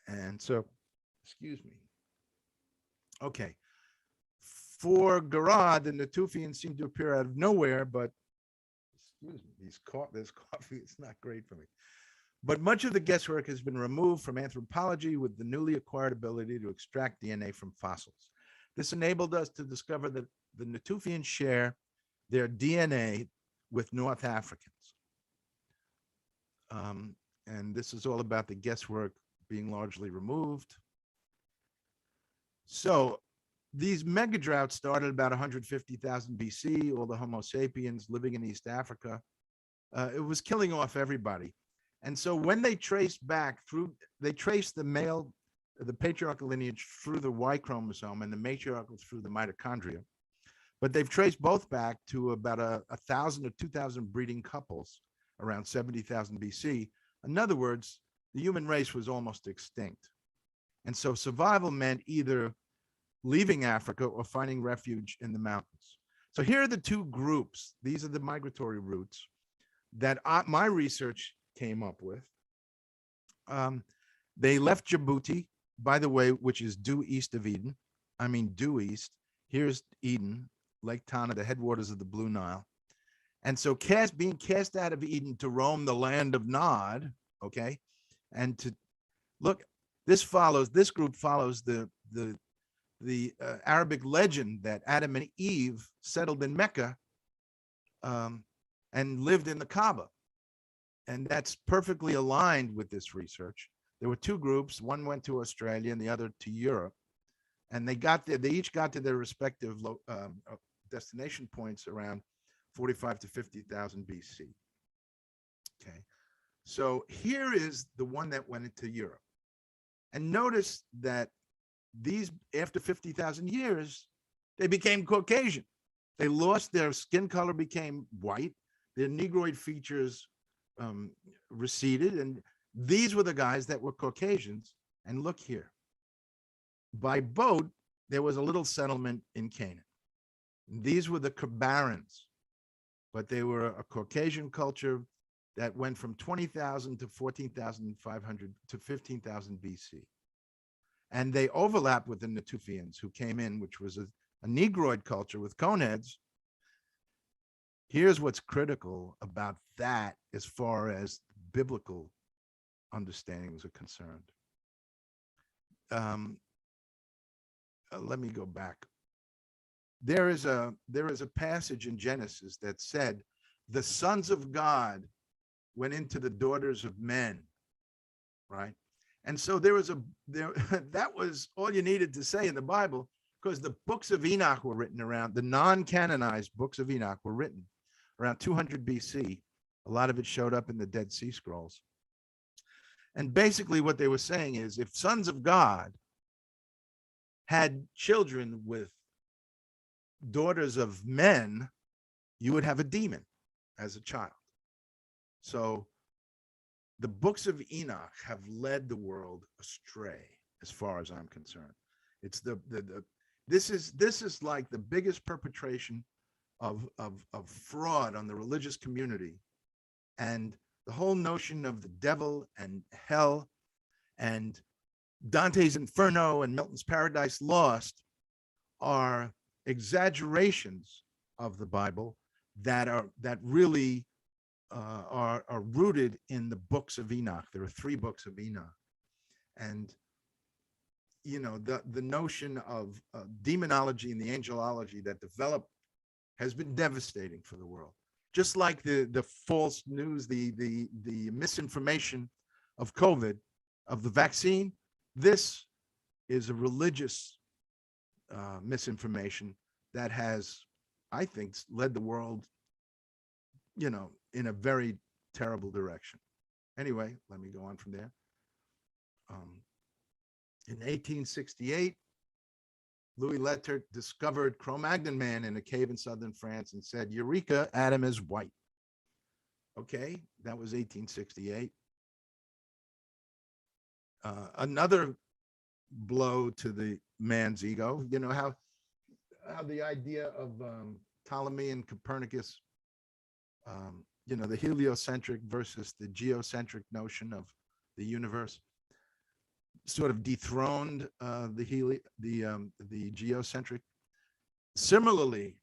And so, excuse me. Okay. For Garad, the Natufians seem to appear out of nowhere, but excuse me, this coffee is not great for me. But much of the guesswork has been removed from anthropology with the newly acquired ability to extract DNA from fossils. This enabled us to discover that the Natufians share their DNA with North Africans. And this is all about the guesswork being largely removed. So these mega droughts started about 150,000 BC, all the Homo sapiens living in East Africa. It was killing off everybody. And so when they traced back through, they traced the patriarchal lineage through the Y chromosome and the matriarchal through the mitochondria. But they've traced both back to about 1,000 or 2,000 breeding couples around 70,000 BC. In other words, the human race was almost extinct. And so survival meant either leaving Africa or finding refuge in the mountains. So here are the two groups. These are the migratory routes that my research came up with. They left Djibouti, by the way, which is due east of Eden. I mean, due east. Here's Eden, Lake Tana, the headwaters of the Blue Nile. And so being cast out of Eden to roam the land of Nod, okay? And to look, this group follows the Arabic legend that Adam and Eve settled in Mecca and lived in the Kaaba. And that's perfectly aligned with this research. There were two groups. One went to Australia and the other to Europe. And they each got to their respective destination points around 45 to 50,000 BC. Okay. So here is the one that went into Europe. And notice that these, after 50,000 years, they became Caucasian. They lost their skin color, became white. Their Negroid features receded. And these were the guys that were Caucasians. And look here. By boat, there was a little settlement in Canaan. These were the Kabarans, but they were a Caucasian culture that went from 20,000 to 14,500 to 15,000 BC. And they overlap with the Natufians who came in, which was a Negroid culture with coneheads. Here's what's critical about that as far as biblical understandings are concerned. Let me go back. There is a passage in Genesis that said, the sons of God went into the daughters of men, right? And so there that was all you needed to say in the Bible, because the books of Enoch were written around, the non-canonized books of Enoch were written around 200 BC. A lot of it showed up in the Dead Sea Scrolls. And basically what they were saying is, if sons of God had children with daughters of men, you would have a demon as a child. So the books of Enoch have led the world astray, as far as I'm concerned. It's this is like the biggest perpetration of fraud on the religious community, and the whole notion of the devil and hell and Dante's Inferno and Milton's Paradise Lost are exaggerations of the Bible that really are rooted in the books of Enoch. There are 3 books of Enoch, and you know, the notion of demonology and the angelology that developed has been devastating for the world. Just like the false news, the misinformation of COVID, of the vaccine, this is a religious misinformation that has, I think, led the world, you know, in a very terrible direction. Anyway, let me go on from there. In 1868, Louis Leterre discovered Cro-Magnon man in a cave in southern France and said, "Eureka, Adam is white." Okay, that was 1868. Another blow to the man's ego. You know how the idea of Ptolemy and Copernicus, you know, the heliocentric versus the geocentric notion of the universe, sort of dethroned the geocentric. Similarly,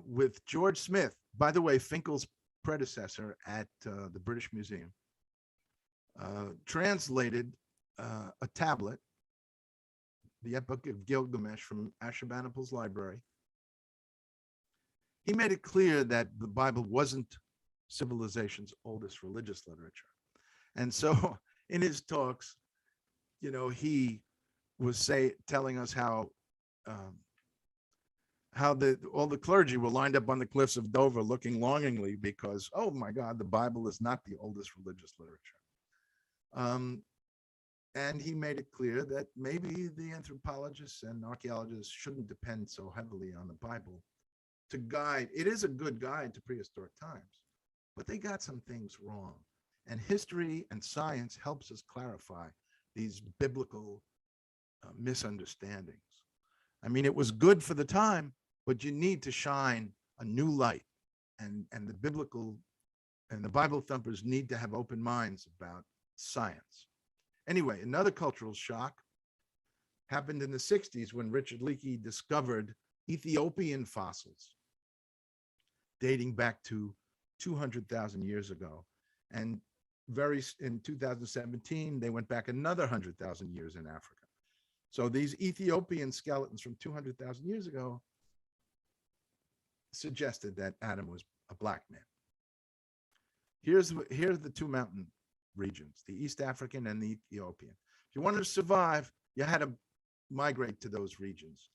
with George Smith, by the way, Finkel's predecessor at the British Museum, translated a tablet, the Epic of Gilgamesh, from Ashurbanipal's library. He made it clear that the Bible wasn't civilization's oldest religious literature. And so in his talks, you know, he was telling us how all the clergy were lined up on the cliffs of Dover looking longingly because, oh my God, the Bible is not the oldest religious literature. And he made it clear that maybe the anthropologists and archaeologists shouldn't depend so heavily on the Bible to guide. It is a good guide to prehistoric times, but they got some things wrong. And history and science helps us clarify these biblical misunderstandings. I mean, it was good for the time, but you need to shine a new light. And the biblical and the Bible thumpers need to have open minds about science. Anyway, another cultural shock happened in the 60s when Richard Leakey discovered Ethiopian fossils dating back to 200,000 years ago. And in 2017, they went back another 100,000 years in Africa. So these Ethiopian skeletons from 200,000 years ago suggested that Adam was a black man. Here's the 2 mountain regions, the East African and the Ethiopian. If you wanted to survive, you had to migrate to those regions.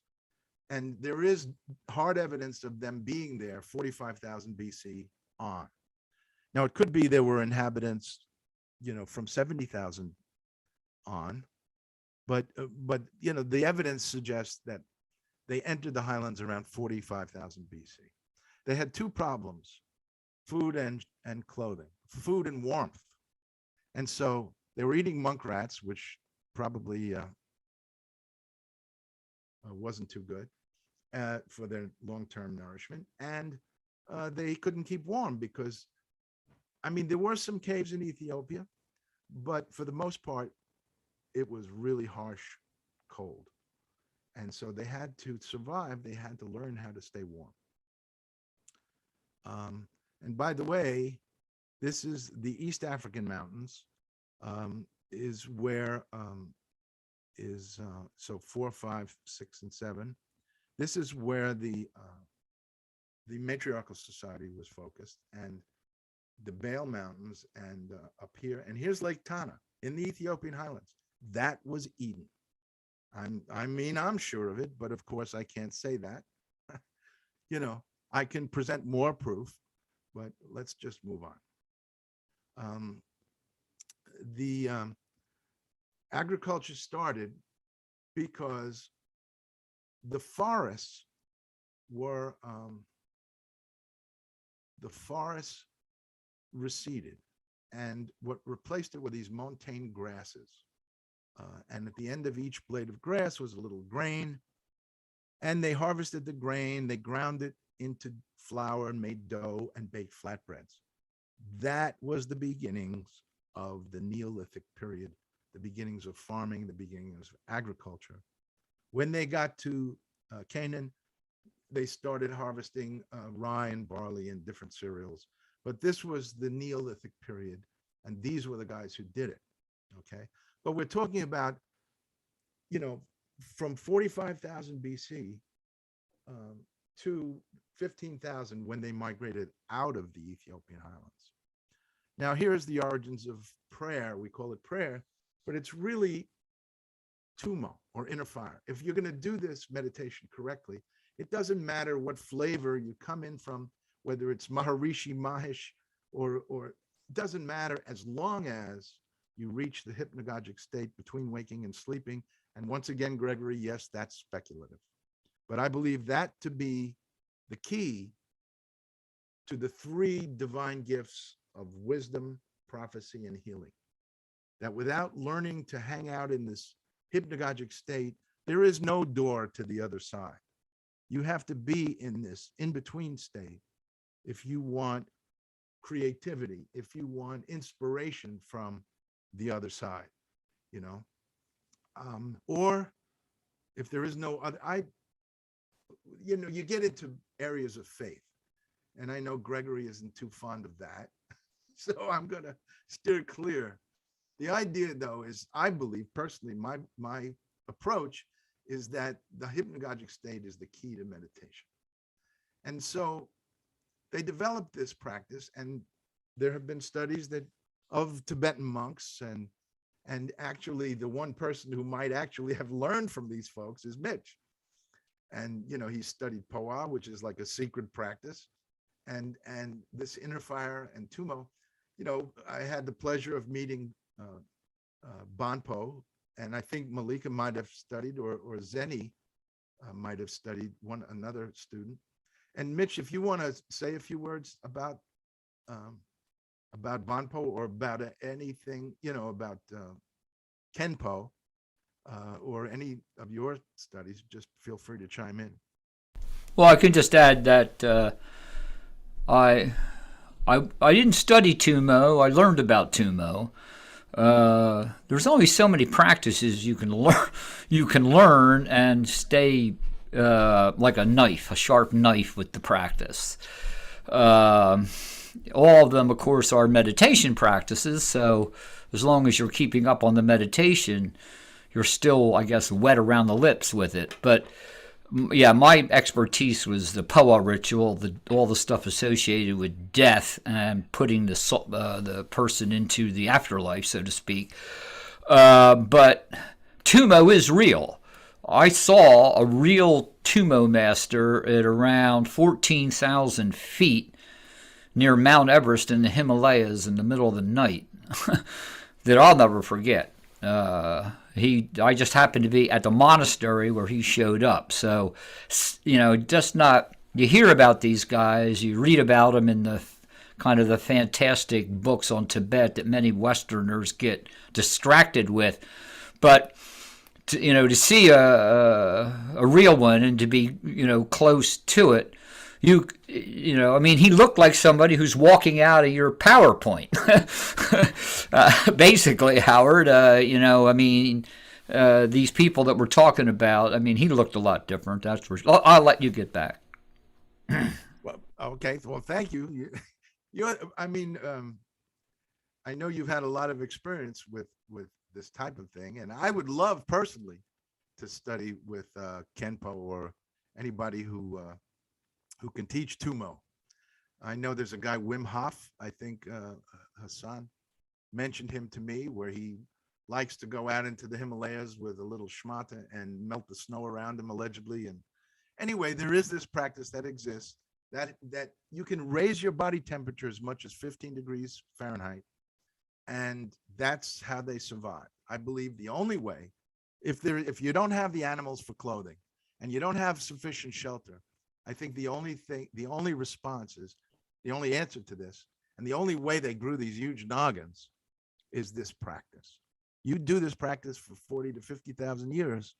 And there is hard evidence of them being there 45,000 BC on. Now, it could be there were inhabitants, you know, from 70,000 on, But the evidence suggests that they entered the highlands around 45,000 BC. They had two problems: food and clothing, food and warmth. And so they were eating monk rats, which probably wasn't too good for their long-term nourishment. And they couldn't keep warm because, there were some caves in Ethiopia, but for the most part, it was really harsh cold. And so they had to survive. They had to learn how to stay warm. And by the way, this is the East African mountains, is where so 4, 5, 6, and 7. This is where the matriarchal society was focused, and the Bale Mountains, and up here, and here's Lake Tana in the Ethiopian highlands. That was Eden. I'm sure of it, but of course I can't say that. I can present more proof, but let's just move on. The agriculture started because the forests receded, and what replaced it were these montane grasses. And at the end of each blade of grass was a little grain, and they harvested the grain, they ground it into flour and made dough and baked flatbreads. That was the beginnings of the Neolithic period, the beginnings of farming, the beginnings of agriculture. When they got to Canaan, they started harvesting rye and barley and different cereals. But this was the Neolithic period, and these were the guys who did it, okay? But we're talking about, from 45,000 BC to 15,000 when they migrated out of the Ethiopian highlands. Now, here's the origins of prayer. We call it prayer, but it's really tumo, or inner fire. If you're going to do this meditation correctly, it doesn't matter what flavor you come in from, whether it's Maharishi Mahesh or it doesn't matter, as long as you reach the hypnagogic state between waking and sleeping. And once again, Gregory, yes, that's speculative. But I believe that to be the key to the 3 divine gifts of wisdom, prophecy, and healing. That without learning to hang out in this hypnagogic state, there is no door to the other side. You have to be in this in-between state if you want creativity, if you want inspiration from the other side, or if there is no other. You get into areas of faith, and I know Gregory isn't too fond of that, so I'm going to steer clear. The idea, though, is I believe personally, my approach is that the hypnagogic state is the key to meditation. And so they developed this practice, and there have been studies of Tibetan monks, and actually the one person who might actually have learned from these folks is Mitch. And he studied Poa, which is like a secret practice, and this inner fire and tumo. I had the pleasure of meeting Bonpo, and I think Malika might have studied, or Zeni might have studied another student. And Mitch, if you want to say a few words about Bonpo, or about anything, about Kenpo, or any of your studies, just feel free to chime in. Well, I can just add that I didn't study Tumo. I learned about Tumo. There's only so many practices you can learn and stay like a sharp knife with the practice. All of them, of course, are meditation practices. So as long as you're keeping up on the meditation, you're still, I guess, wet around the lips with it. But yeah, my expertise was the Poa ritual, all the stuff associated with death and putting the person into the afterlife, so to speak. But Tumo is real. I saw a real Tumo master at around 14,000 feet near Mount Everest in the Himalayas in the middle of the night that I'll never forget. I just happened to be at the monastery where he showed up. So, just not, you hear about these guys, you read about them in the kind of the fantastic books on Tibet that many Westerners get distracted with. But to see a real one and to be close to it, I mean, he looked like somebody who's walking out of your PowerPoint, basically, Howard. I mean, these people that we're talking about, I mean, he looked a lot different. That's for sure. I'll let you get back. Well, okay. Well, thank you. I mean, I know you've had a lot of experience with this type of thing, and I would love personally to study with Kenpo or anybody who can teach Tumo. I know there's a guy, Wim Hof, I think Hassan mentioned him to me, where he likes to go out into the Himalayas with a little schmata and melt the snow around him, allegedly. And anyway, there is this practice that exists that you can raise your body temperature as much as 15 degrees Fahrenheit. And that's how they survive. I believe the only way, if you don't have the animals for clothing and you don't have sufficient shelter, I think the only response is, the only answer to this, and the only way they grew these huge noggins is this practice. You do this practice for 40 to 50,000 years,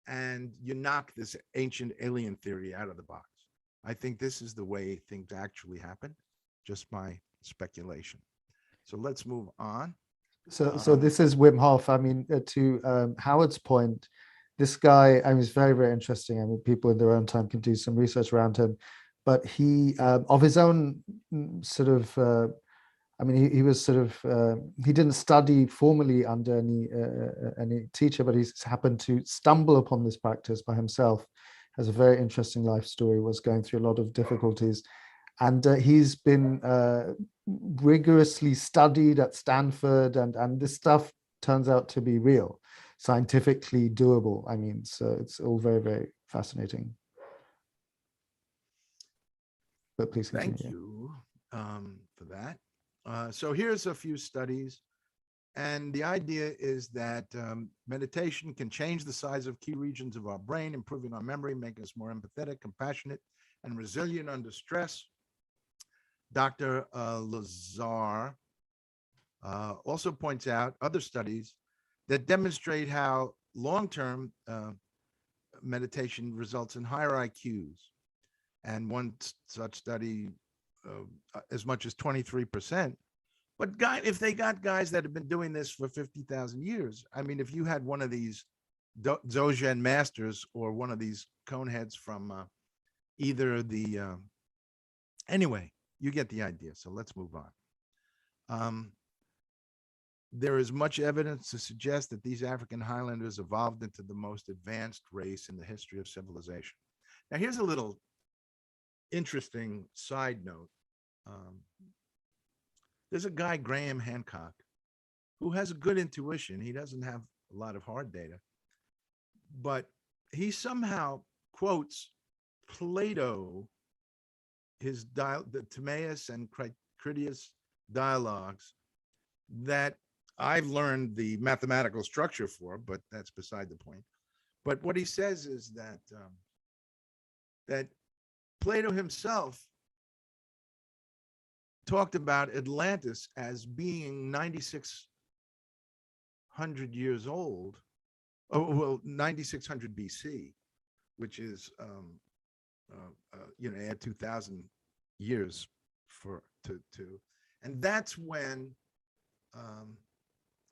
and you knock this ancient alien theory out of the box. I think this is the way things actually happen, just my speculation. So let's move on. So this is Wim Hof. I mean, to Howard's point, this guy, I mean, it's very, very interesting. I mean, people in their own time can do some research around him, but he, of his own sort of, I mean, he was sort of, he didn't study formally under any teacher, but he's happened to stumble upon this practice by himself. Has a very interesting life story, was going through a lot of difficulties. And he's been rigorously studied at Stanford, and this stuff turns out to be real, scientifically doable. I mean, so it's all very, very fascinating. But please continue. Thank you for that. So here's a few studies. And the idea is that meditation can change the size of key regions of our brain, improving our memory, making us more empathetic, compassionate, and resilient under stress. Dr. Lazar also points out other studies that demonstrate how long-term meditation results in higher IQs. And one such study, as much as 23%. But if they got guys that have been doing this for 50,000 years, I mean, if you had one of these Dzogchen masters or one of these cone heads from either the, anyway, you get the idea. So let's move on. There is much evidence to suggest that these African Highlanders evolved into the most advanced race in the history of civilization. Now, here's a little interesting side note. There's a guy, Graham Hancock, who has a good intuition. He doesn't have a lot of hard data, but he somehow quotes Plato, the Timaeus and Critias dialogues that I've learned the mathematical structure for, but that's beside the point. But what he says is that that Plato himself talked about Atlantis as being 9,600 years old. Oh, well, 9,600 BC, which is, add 2,000 years and that's when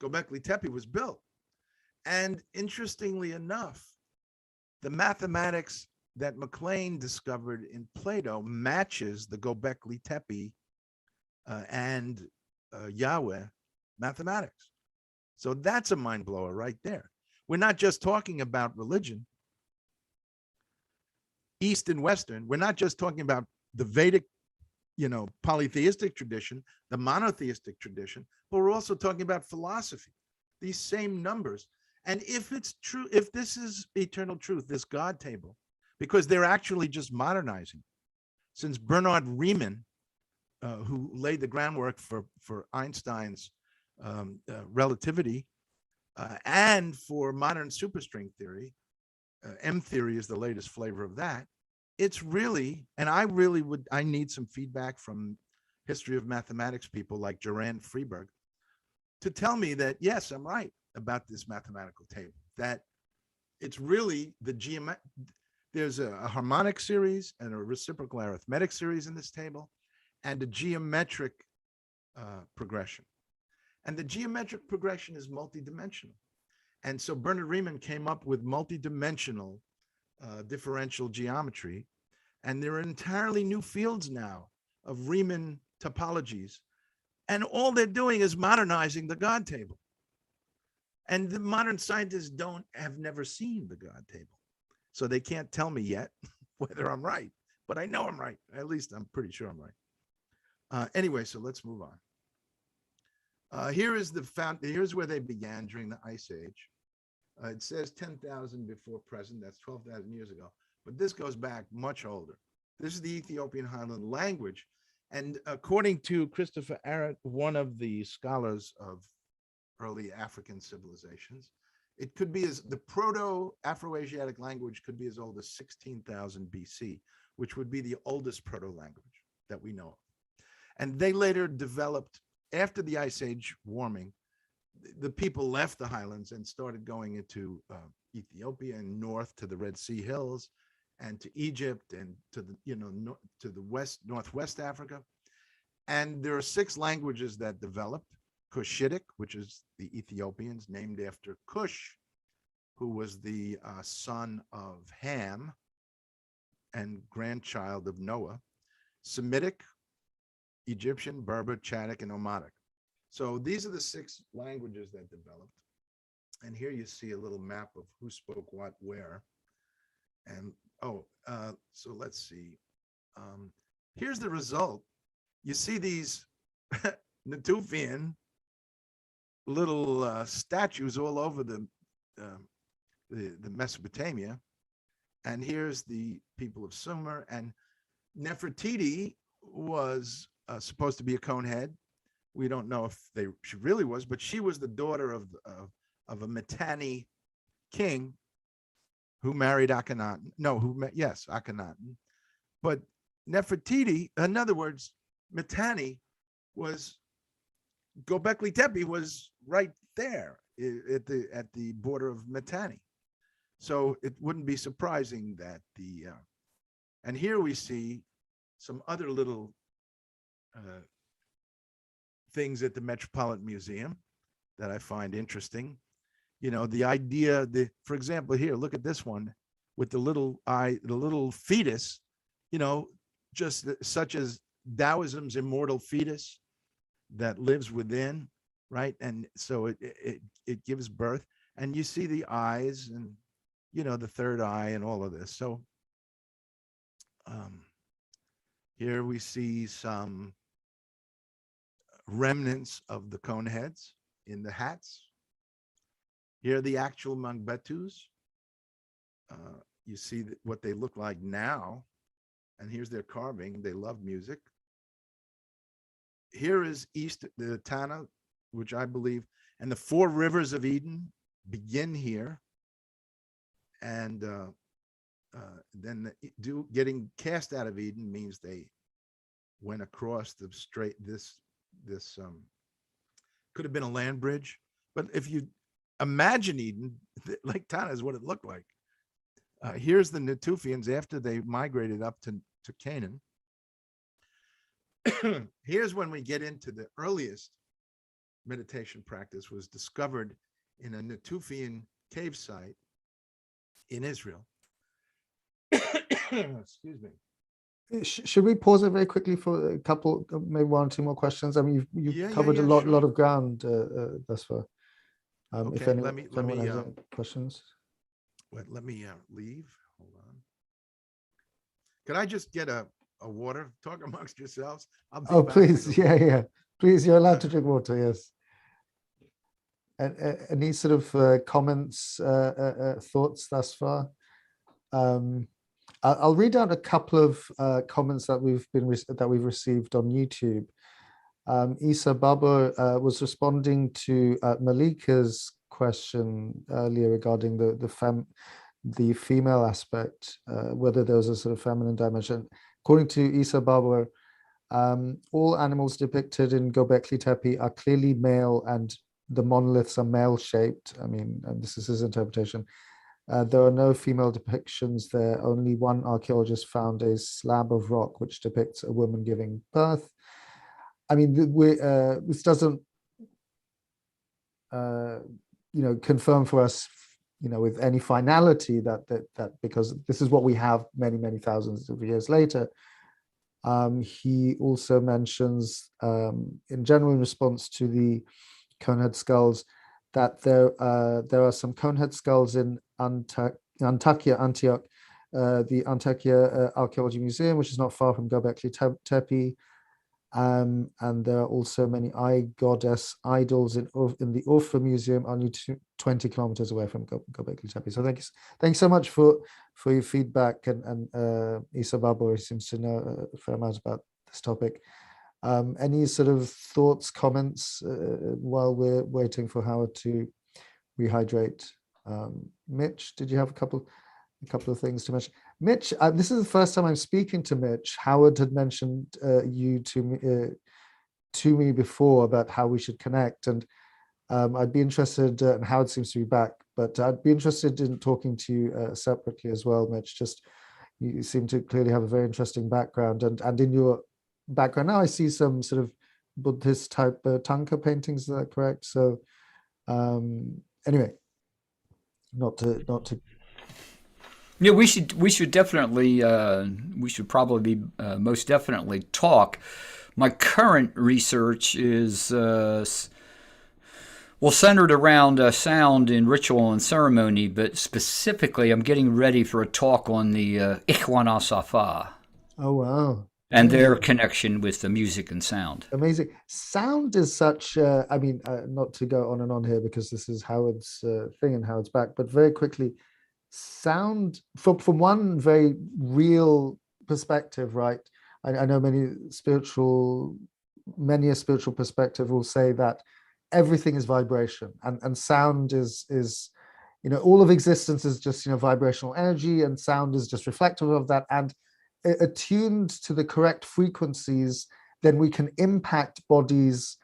Göbekli Tepe was built. And interestingly enough, the mathematics that MacLean discovered in Plato matches the Göbekli Tepe and Yahweh mathematics. So that's a mind blower right there. We're not just talking about religion, East and Western. We're not just talking about the Vedic, polytheistic tradition, the monotheistic tradition, but we're also talking about philosophy, these same numbers. And if it's true, if this is eternal truth, this God table, because they're actually just modernizing, since Bernard Riemann, who laid the groundwork for Einstein's relativity, And for modern superstring theory, M theory is the latest flavor of that. It's really, and I need some feedback from history of mathematics people like Gerard Freeberg to tell me that, yes, I'm right about this mathematical table, that it's really there's a harmonic series and a reciprocal arithmetic series in this table and a geometric progression. And the geometric progression is multidimensional. And so Bernard Riemann came up with multidimensional differential geometry. And there are entirely new fields now of Riemann topologies. And all they're doing is modernizing the God table. And the modern scientists have never seen the God table. So they can't tell me yet whether I'm right, but I know I'm right. At least I'm pretty sure I'm right. Anyway, so let's move on. Here's where they began during the Ice Age. It says 10,000 before present. That's 12,000 years ago. But this goes back much older. This is the Ethiopian Highland language. And according to Christopher Arrett, one of the scholars of early African civilizations, it could be the Proto-Afroasiatic language could be as old as 16,000 BC, which would be the oldest proto-language that we know of. And they later developed, after the Ice Age warming, the people left the highlands and started going into Ethiopia and north to the Red Sea hills and to Egypt and to the to the west, northwest Africa. And there are 6 languages that developed. Cushitic, which is the Ethiopians, named after Cush, who was the son of Ham and grandchild of Noah. Semitic, Egyptian, Berber, Chadic, and Omatic. So these are the 6 languages that developed. And here you see a little map of who spoke what where. And so let's see. Here's the result. You see these Natufian little statues all over the Mesopotamia. And here's the people of Sumer. And Nefertiti was supposed to be a conehead. We don't know if she really was, but she was the daughter of a Mitanni king who married Akhenaten. No, Akhenaten. But Nefertiti, in other words, Mitanni Göbekli Tepe was right there at the border of Mitanni. So it wouldn't be surprising that and here we see some other little things at the Metropolitan Museum that I find interesting. The idea for example, here, look at this one with the little fetus, just such as Taoism's immortal fetus that lives within, right? And so it gives birth, and you see the eyes and, the third eye and all of this. So here we see some remnants of the cone heads in the hats. Here are the actual Mangbetus. You see what they look like now. And here's their carving. They love music. Here is the Tana, which I believe, and the 4 rivers of Eden begin here. And then getting cast out of Eden means they went across the strait. This could have been a land bridge, but if you imagine Eden, Lake Tana is what it looked like. Here's the Natufians after they migrated up to Canaan. Here's when we get into the earliest meditation practice was discovered in a Natufian cave site in Israel. Excuse me. Should we pause it very quickly for a couple, maybe 1 or 2 more questions? I mean, you've covered a lot of ground thus far. If Okay, anyone has any questions. Let me leave. Hold on. Could I just get a water? Talk amongst yourselves. Oh, please. Yeah. Please, you're allowed to drink water, yes. And any sort of comments, thoughts thus far? I'll read out a couple of comments that we've received on YouTube. Isa Baba was responding to Malika's question earlier regarding the female aspect, whether there was a sort of feminine dimension. According to Isa Barber, all animals depicted in Göbekli Tepe are clearly male, and the monoliths are male-shaped. I mean, and this is his interpretation. There are no female depictions there. Only one archaeologist found a slab of rock which depicts a woman giving birth. I mean, this doesn't, confirm for us, with any finality that because this is what we have many thousands of years later. He also mentions, in general, in response to the conehead skulls, that there are some conehead skulls in Antakya, Antioch, the Antakya Archaeology Museum, which is not far from Göbekli Tepe. And there are also many eye goddess idols in the Urfa Museum, only 20 kilometers away from Göbekli Tepe. So thanks so much for your feedback, and Isa Barber seems to know a fair amount about this topic. Any sort of thoughts, comments while we're waiting for Howard to rehydrate? Mitch, did you have a couple of things to mention? Mitch, this is the first time I'm speaking to Mitch. Howard had mentioned you to me before about how we should connect, and I'd be interested, and Howard seems to be back, but I'd be interested in talking to you separately as well, Mitch. Just, you seem to clearly have a very interesting background, and in your background now I see some sort of Buddhist type tanka paintings, is that correct? So anyway, not to Yeah, we should definitely we should probably most definitely talk. My current research is centered around sound in ritual and ceremony, but specifically I'm getting ready for a talk on the Ikhwana Safa. Oh wow. And their connection with the music and sound. Amazing. Sound is such, not to go on and on here because this is Howard's thing and Howard's back, but very quickly, sound from one very real perspective, right? I know many a spiritual perspective will say that everything is vibration, and sound is all of existence is just vibrational energy, and sound is just reflective of that, and attuned to the correct frequencies, then we can impact bodies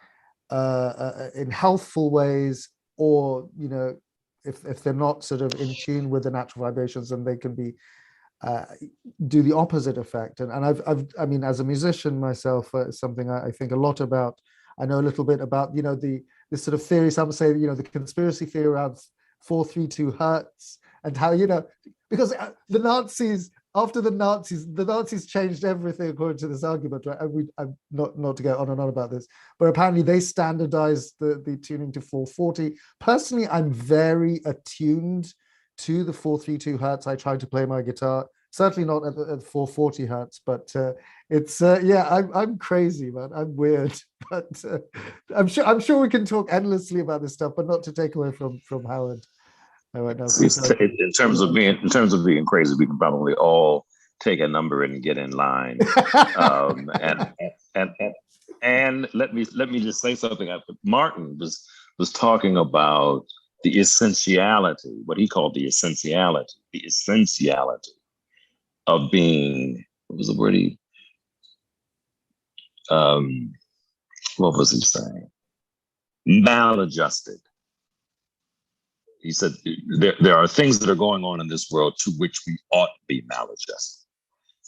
in healthful ways, or if they're not sort of in tune with the natural vibrations, then they can be do the opposite effect. And I mean, as a musician myself, something I think a lot about. I know a little bit about this sort of theory. Some say the conspiracy theory around 432 hertz, and how because the Nazis. After the Nazis changed everything according to this argument, right? And I'm not to go on and on about this, but apparently they standardized the tuning to 440. Personally, I'm very attuned to the 432 hertz. I try to play my guitar, certainly not at 440 hertz, but it's I'm crazy, man. I'm weird, but I'm sure we can talk endlessly about this stuff, but not to take away from Howard. Right now, in terms of being crazy, we can probably all take a number and get in line. And let me just say something. Martin was talking about the essentiality, what he called the essentiality of being. What was the word he? What was he saying? Maladjusted. He said there are things that are going on in this world to which we ought to be maladjusted,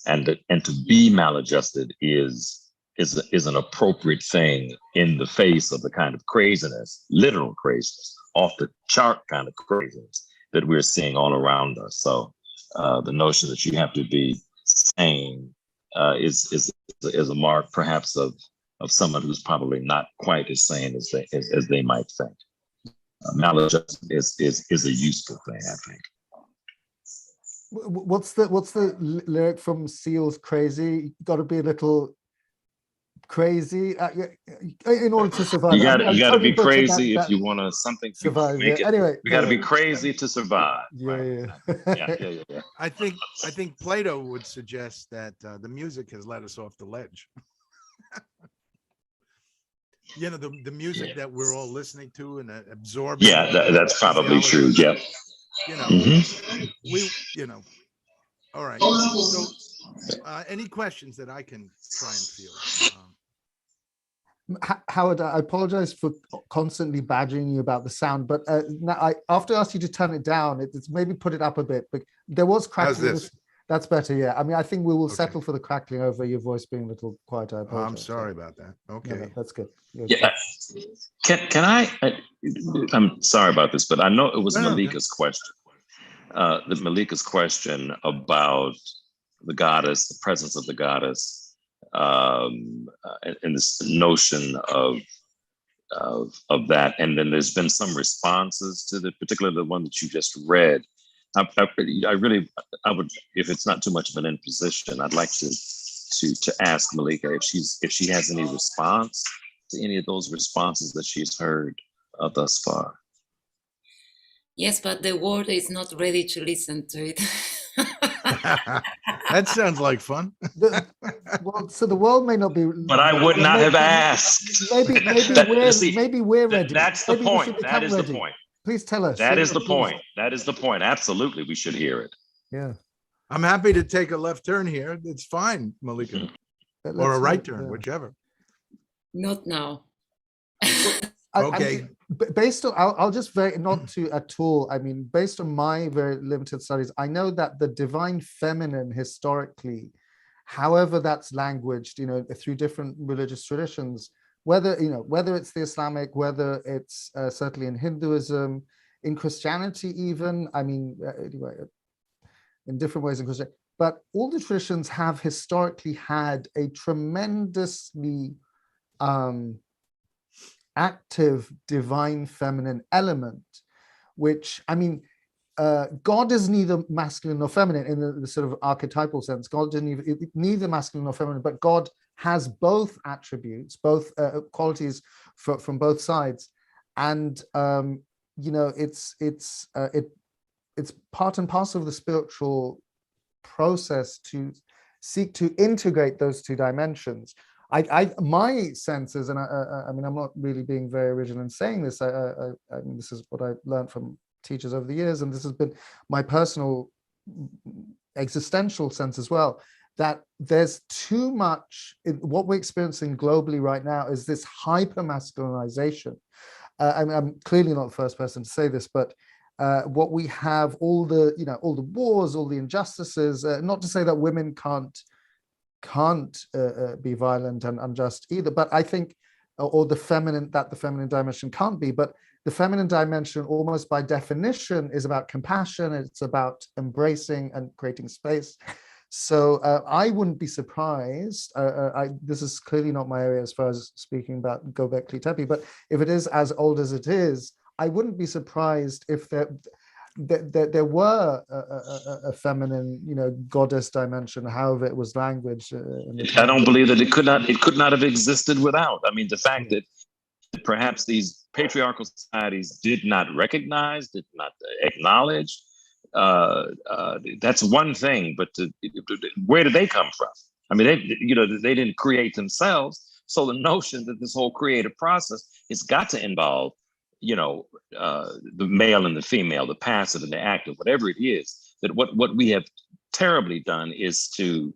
and to be maladjusted is an appropriate thing in the face of the kind of craziness, literal craziness, off the chart kind of craziness that we're seeing all around us. So the notion that you have to be sane is a mark, perhaps, of someone who's probably not quite as sane as they might think. Maladjustment is a useful thing, I think. What's the lyric from Seal's Crazy? Got to be a little crazy in order to survive. You got to be crazy if you want to something to survive. Make it. Anyway, you got to be crazy to survive. Yeah. I think Plato would suggest that the music has let us off the ledge. the music that we're all listening to and absorbing. Yeah, that's probably true. physiology, Yeah. we, all right. So, any questions that I can try and field? Howard, I apologize for constantly badgering you about the sound, but now after I asked you to turn it down, it's maybe put it up a bit, but there was crackling. How's this? That's better, yeah. I mean, I think we will Okay. settle for the crackling over your voice being a little quieter. I Oh, apologize. I'm sorry about that. No, Okay. that's good. You're Yeah. Can I? I'm sorry about this, but I know it was No, no, Malika's question. Malika's question about the goddess, the presence of the goddess, and this notion of that. And then there's been some responses to particularly the one that you just read. I would, if it's not too much of an imposition, I'd like to ask Malika if she has any response to any of those responses that she's heard thus far. Yes, but the world is not ready to listen to it. That sounds like fun. well, so the world may not be. But I would not have asked. Maybe we're ready. That's the Maybe we point. should That become is ready. the point. Please tell us. That is the Please. point. That is the point. Absolutely, we should hear it. Yeah. I'm happy to take a left turn here. It's fine, Malika, or a right turn, whichever. Not now. Okay. Based on, I'll just not to at all. I mean, based on my very limited studies, I know that the divine feminine historically, however that's languaged, through different religious traditions, whether it's the Islamic, whether it's certainly in Hinduism, in Christianity, even, I mean, anyway, in different ways in Christianity, but all the traditions have historically had a tremendously active divine feminine element, which, I mean, God is neither masculine nor feminine in the sort of archetypal sense. God is neither masculine nor feminine, but God has both attributes, both qualities from both sides, and it's part and parcel of the spiritual process to seek to integrate those two dimensions. My sense is, and I mean, I'm not really being very original in saying this. I mean, this is what I learned from teachers over the years, and this has been my personal existential sense as well, that there's too much, what we're experiencing globally right now is this hyper masculinization. I'm clearly not the first person to say this, but what we have, all the wars, all the injustices, not to say that women can't be violent and unjust either, but I think, or the feminine dimension can't be, but the feminine dimension almost by definition is about compassion. It's about embracing and creating space. So I wouldn't be surprised. This is clearly not my area as far as speaking about Göbekli Tepe, but if it is as old as it is, I wouldn't be surprised if there were a feminine, goddess dimension, however it was languaged. I don't believe that it could not have existed without. I mean, the fact that perhaps these patriarchal societies did not recognize, did not acknowledge, that's one thing. But where did they come from? I mean, they didn't create themselves. So the notion that this whole creative process has got to involve the male and the female, the passive and the active, whatever it is, that what we have terribly done is to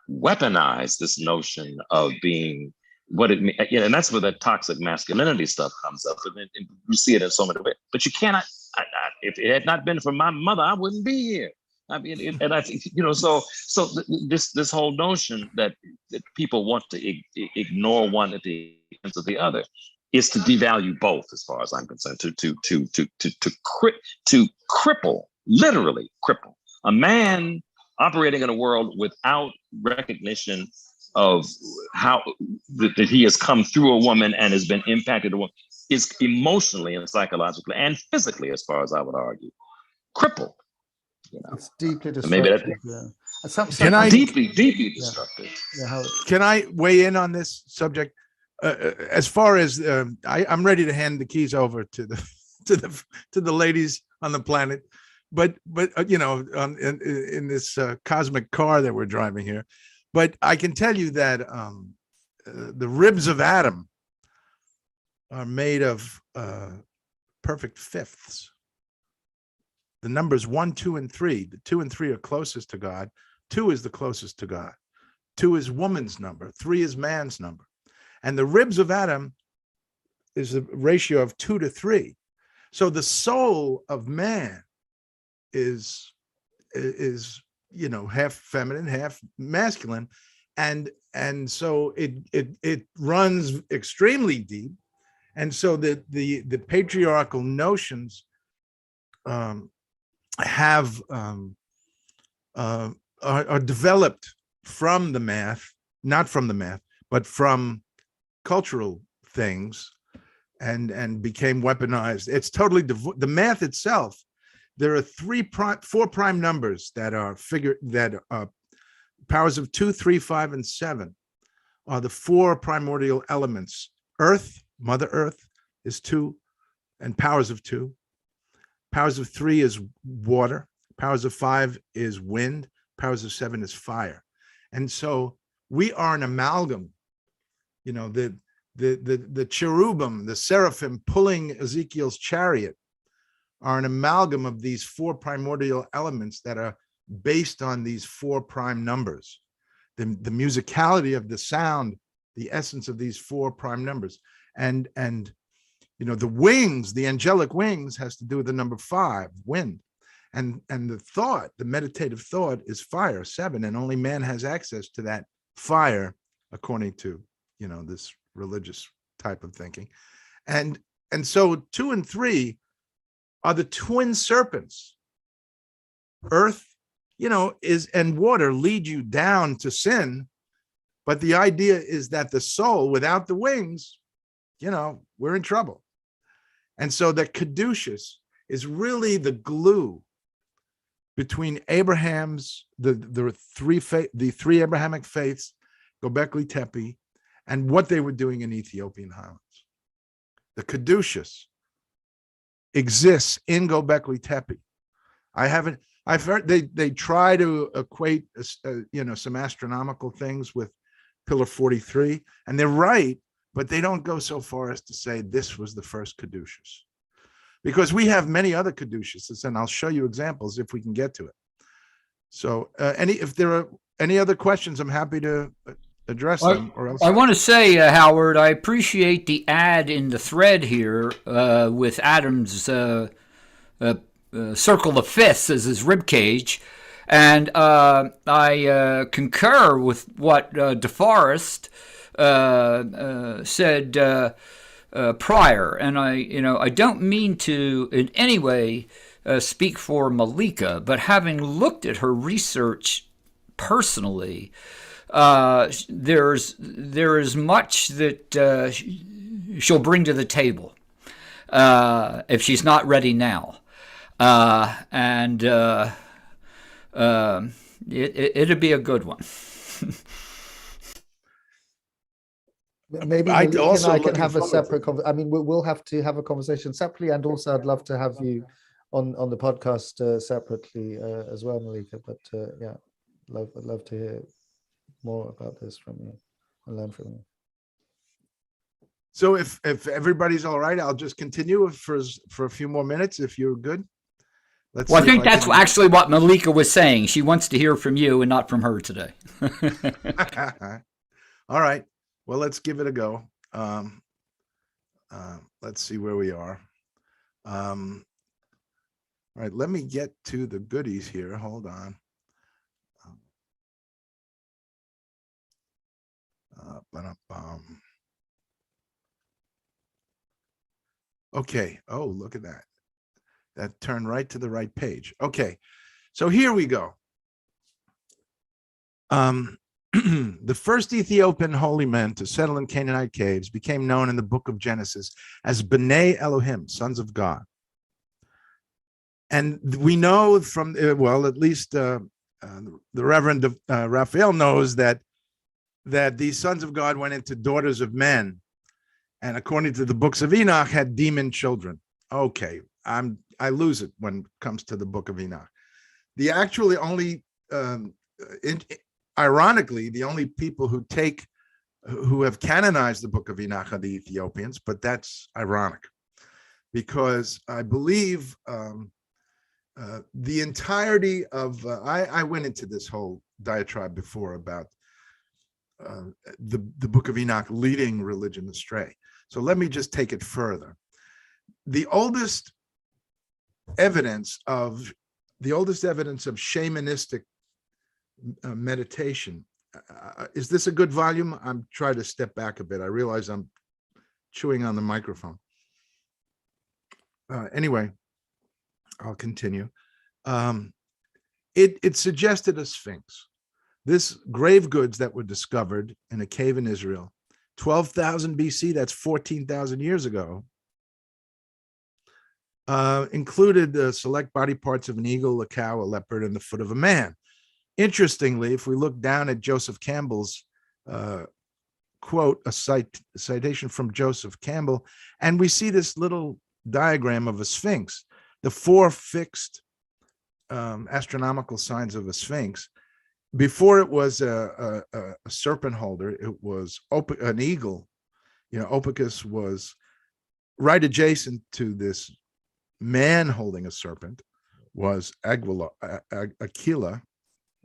weaponize this notion of being what it means. And that's where the toxic masculinity stuff comes up. And you see it in so many ways. But you cannot, if it had not been for my mother, I wouldn't be here. I mean, and I think, so this whole notion that people want to ignore one at the expense of the other is to devalue both, as far as I'm concerned, to cripple, literally cripple a man operating in a world without recognition of how that he has come through a woman and has been impacted. A woman is emotionally and psychologically and physically, as far as I would argue, crippled. It's deeply destructive. Maybe deeply destructive. Yeah, can I weigh in on this subject? As far as I'm ready to hand the keys over to the ladies on the planet, but in this cosmic car that we're driving here. But I can tell you that the ribs of Adam are made of perfect fifths. The numbers 1, 2, and 3. The 2 and 3 are closest to God. 2 is the closest to God. 2 is woman's number. 3 is man's number. And the ribs of Adam is a ratio of 2 to 3. So the soul of man is half feminine, half masculine, and so it runs extremely deep, and so the patriarchal notions are developed from the math, not from the math, but from cultural things, and became weaponized. It's totally the math itself. There are 4 prime numbers that are powers of 2, 3, 5, and 7 are the 4 primordial elements. Earth, Mother Earth, is 2, and powers of 2. Powers of 3 is water. Powers of 5 is wind. Powers of 7 is fire. And so we are an amalgam. The cherubim, the seraphim pulling Ezekiel's chariot are an amalgam of these 4 primordial elements that are based on these 4 prime numbers. The musicality of the sound, the essence of these 4 prime numbers. And the wings, the angelic wings, has to do with the number 5, wind. And the meditative thought is fire, 7, and only man has access to that fire, according to this religious type of thinking. And so 2 and 3 are the twin serpents. Earth, and water lead you down to sin, but the idea is that the soul, without the wings, we're in trouble. And so that Caduceus is really the glue between Abraham's the three Abrahamic faiths, Göbekli Tepe, and what they were doing in Ethiopian highlands. The Caduceus exists in Göbekli Tepe. I've heard they try to equate some astronomical things with Pillar 43, and they're right, but they don't go so far as to say this was the first Caduceus, because we have many other Caduceuses, and I'll show you examples if we can get to it. So if there are any other questions, I'm happy to address them. Or else I want to say, Howard, I appreciate the ad in the thread here with Adam's circle of fifths as his rib cage, and I concur with what DeForest said prior, and I don't mean to in any way speak for Malika, but having looked at her research personally, there is much that she'll bring to the table if she's not ready now, and it'd be a good one. Maybe I'd Malika and also I can looking have a forward to separate conversation. I mean, we'll have to have a conversation separately, and also I'd love to have you on the podcast separately as well, Malika. But yeah, I'd love to hear more about this from you and learn from you. So if everybody's all right, I'll just continue for a few more minutes if you're good. Let's Well, I see if think that's can- actually what Malika was saying. She wants to hear from you and not from her today. All right. Well, let's give it a go. Let's see where we are. All right, let me get to the goodies here. Hold on. Okay. Oh, look at that. That turned right to the right page. Okay. So here we go. The first Ethiopian holy men to settle in Canaanite caves became known in the book of Genesis as B'nai Elohim, sons of God. And we know from, well, at least the Reverend Raphael knows that these sons of God went into daughters of men, and according to the books of Enoch, had demon children. Okay, I lose it when it comes to the book of Enoch. The actually only, ironically, the only people who take who have canonized the Book of Enoch are the Ethiopians, but that's ironic because I believe the entirety of I went into this whole diatribe before about the Book of Enoch leading religion astray. So let me just take it further. The oldest evidence of shamanistic meditation. Is this a good volume? I'm trying to step back a bit. I realize I'm chewing on the microphone. Anyway, I'll continue. It suggested a sphinx. This grave goods that were discovered in a cave in Israel, 12,000 BC, that's 14,000 years ago, included the select body parts of an eagle, a cow, a leopard, and the foot of a man. Interestingly, if we look down at Joseph Campbell's quote, a citation from Joseph Campbell, and we see this little diagram of a sphinx, the four fixed astronomical signs of a sphinx. Before it was a serpent holder, it was an eagle. Opicus was right adjacent to this man holding a serpent, was Aquila,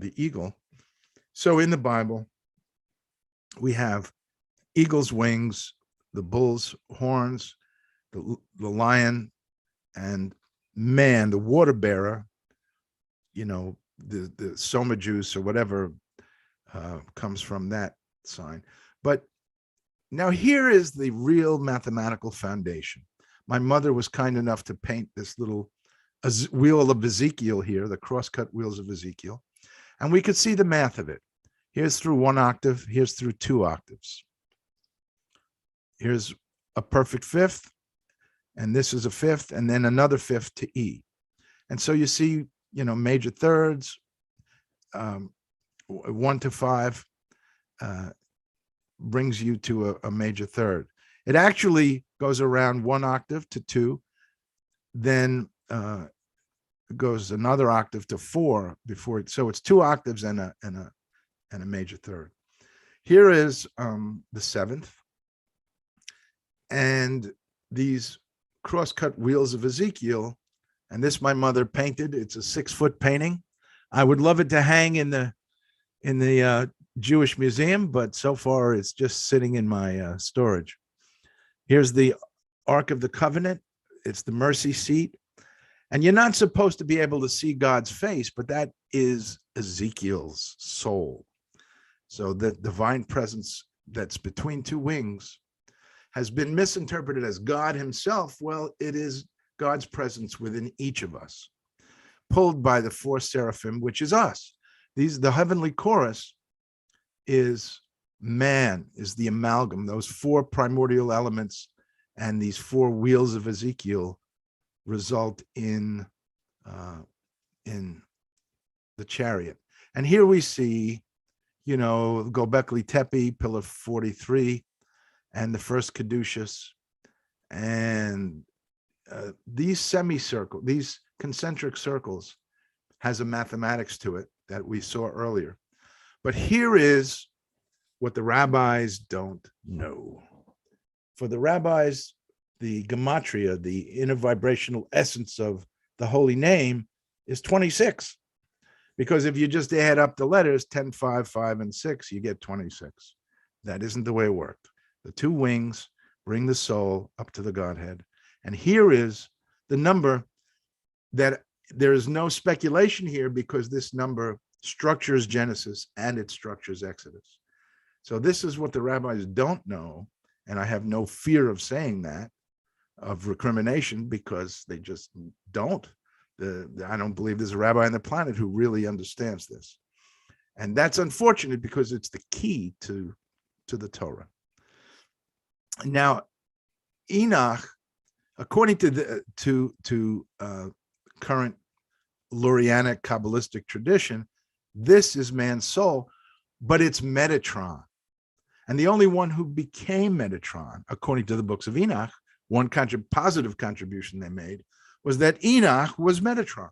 the eagle. So in the Bible, we have eagle's wings, the bull's horns, the lion, and man, the water bearer, the soma juice or whatever comes from that sign. But now here is the real mathematical foundation. My mother was kind enough to paint this little wheel of Ezekiel here, the crosscut wheels of Ezekiel, and we could see the math of it. Here's through 1 octave, here's through 2 octaves. Here's a perfect fifth, and this is a fifth, and then another fifth to E. And so you see, major thirds, 1 to 5 brings you to a major third. It actually goes around 1 octave to 2, then goes another octave to 4 before it. So it's 2 octaves and a major third. Here is the 7th, and these crosscut wheels of Ezekiel. And this my mother painted. It's a 6-foot painting. I would love it to hang in the Jewish Museum, but so far it's just sitting in my storage. Here's the Ark of the Covenant. It's the mercy seat. And you're not supposed to be able to see God's face, but that is Ezekiel's soul. So the divine presence that's between 2 wings has been misinterpreted as God himself. Well, it is God's presence within each of us, pulled by the 4 seraphim, which is us. The heavenly chorus is man, is the amalgam, those 4 primordial elements, and these 4 wheels of Ezekiel result in the chariot. And here we see, Gobekli Tepe, pillar 43, and the first caduceus, and these these concentric circles has a mathematics to it that we saw earlier. But here is what the rabbis don't know. For the rabbis, the gematria, the inner vibrational essence of the holy name, is 26. Because if you just add up the letters, 10, 5, 5, and 6, you get 26. That isn't the way it worked. The 2 wings bring the soul up to the Godhead. And here is the number that there is no speculation here, because this number structures Genesis and it structures Exodus. So this is what the rabbis don't know. And I have no fear of saying that, of recrimination, because they just don't. I don't believe there's a rabbi on the planet who really understands this. And that's unfortunate, because it's the key to the Torah. Now, Enoch, according to current Lurianic Kabbalistic tradition, this is man's soul, but it's Metatron. And the only one who became Metatron, according to the books of Enoch, one positive contribution they made was that Enoch was Metatron.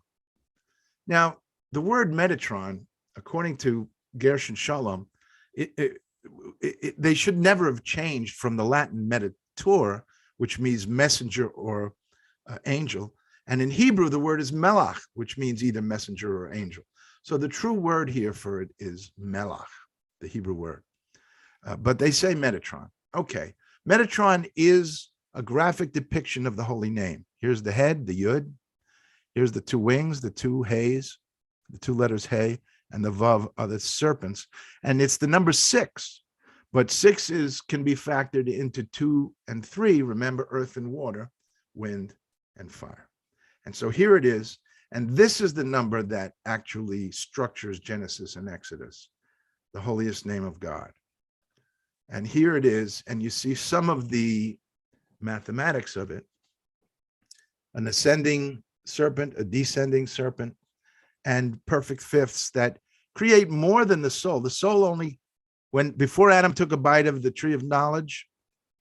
Now, the word Metatron, according to Gershon Shalom, they should never have changed from the Latin mediator, which means messenger or angel. And in Hebrew, the word is melach, which means either messenger or angel. So the true word here for it is melach, the Hebrew word. But they say Metatron. Okay, Metatron is a graphic depiction of the holy name. Here's the head, the yud. Here's the two wings, the two hays, the two letters hay, and the vav are the serpents. And it's the number 6. But 6 can be factored into 2 and 3. Remember, earth and water, wind and fire. And so here it is. And this is the number that actually structures Genesis and Exodus, the holiest name of God. And here it is. And you see some of the mathematics of it: an ascending serpent, a descending serpent, and perfect fifths that create more than the soul. The soul only, before Adam took a bite of the tree of knowledge,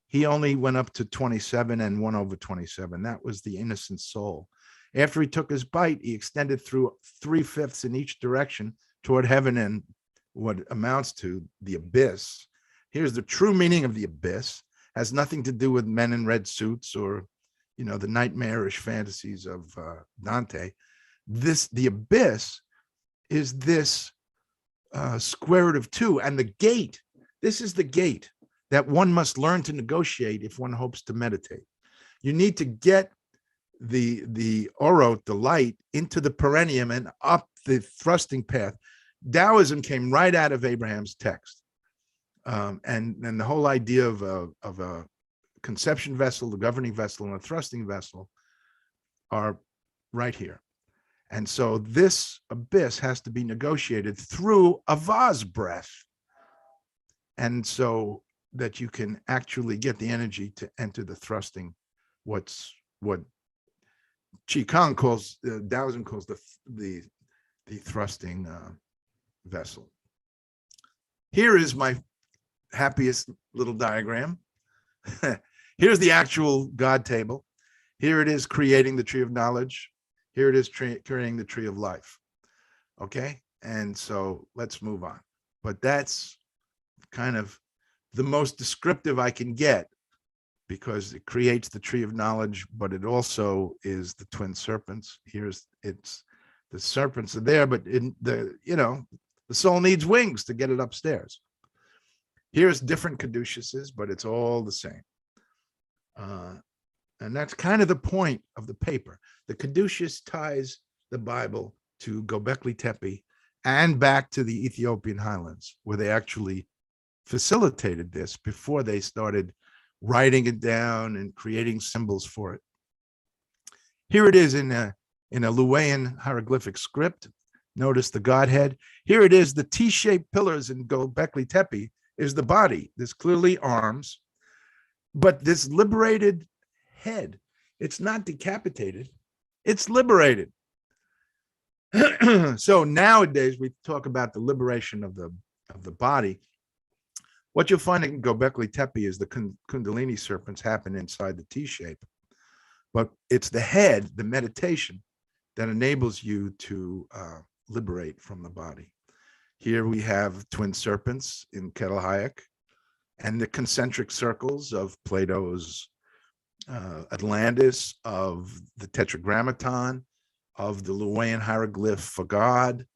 he only went up to 27 and 1/27. That was the innocent soul. After he took his bite, he extended through 3/5 in each direction toward heaven and what amounts to the abyss. Here's the true meaning of the abyss. Has nothing to do with men in red suits or, the nightmarish fantasies of Dante. The abyss is this square root of 2, and the gate. This is the gate that one must learn to negotiate if one hopes to meditate. You need to get the orot, the light, into the perineum and up the thrusting path. Taoism came right out of Abraham's text, and the whole idea of a conception vessel, the governing vessel, and a thrusting vessel are right here. And so this abyss has to be negotiated through a vase breath, and so that you can actually get the energy to enter the thrusting, what Qigong calls, Taoism calls the thrusting vessel. Here is my happiest little diagram. Here's the actual God table. Here it is creating the tree of knowledge. Here it is creating the tree of life. Okay, and so let's move on. But that's kind of the most descriptive I can get, because it creates the tree of knowledge, but it also is the twin serpents. It's the serpents are there, but the soul needs wings to get it upstairs. Here's different caduceus, but it's all the same. And that's kind of the point of the paper. The caduceus ties the Bible to Göbekli Tepe and back to the Ethiopian highlands, where they actually facilitated this before they started writing it down and creating symbols for it. Here it is in a Luwian hieroglyphic script. Notice the Godhead. Here it is, the T-shaped pillars in Göbekli Tepe is the body. There's clearly arms, but this liberated head, it's not decapitated, it's liberated. So nowadays we talk about the liberation of the body. What you'll find in Göbekli Tepe is the Kundalini serpents happen inside the T-shape, but it's the head, the meditation, that enables you to liberate from the body. Here we have twin serpents in Kettle-Hayek, and the concentric circles of Plato's Atlantis, of the Tetragrammaton, of the Luwian hieroglyph for God,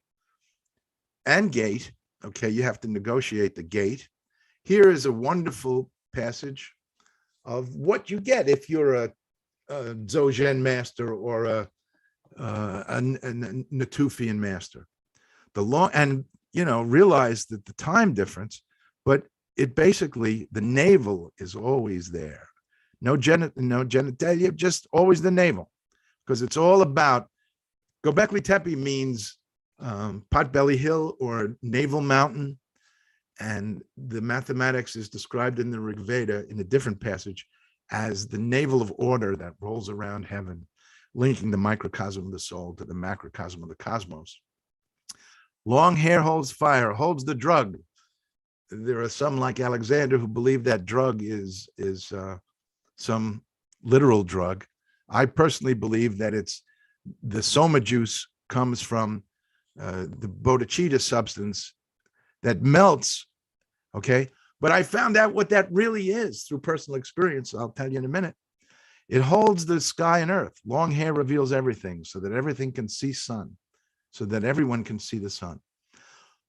and gate. Okay, you have to negotiate the gate. Here is a wonderful passage of what you get if you're a Dzogchen master or a Natufian master. Realize that the time difference, but it basically, the navel is always there. No genitalia, just always the navel, because it's all about, Göbekli Tepe means Potbelly Hill or Navel Mountain. And the mathematics is described in the Rig Veda in a different passage as the navel of order that rolls around heaven, linking the microcosm of the soul to the macrocosm of the cosmos. Long hair holds fire, holds the drug. There are some like Alexander who believe that drug is some literal drug. I personally believe that it's the soma juice comes from the bodhicitta substance that melts, okay, But I found out what that really is through personal experience. I'll tell you in a minute. It holds the sky and earth. Long hair reveals everything so that everything can see sun, so that everyone can see the sun.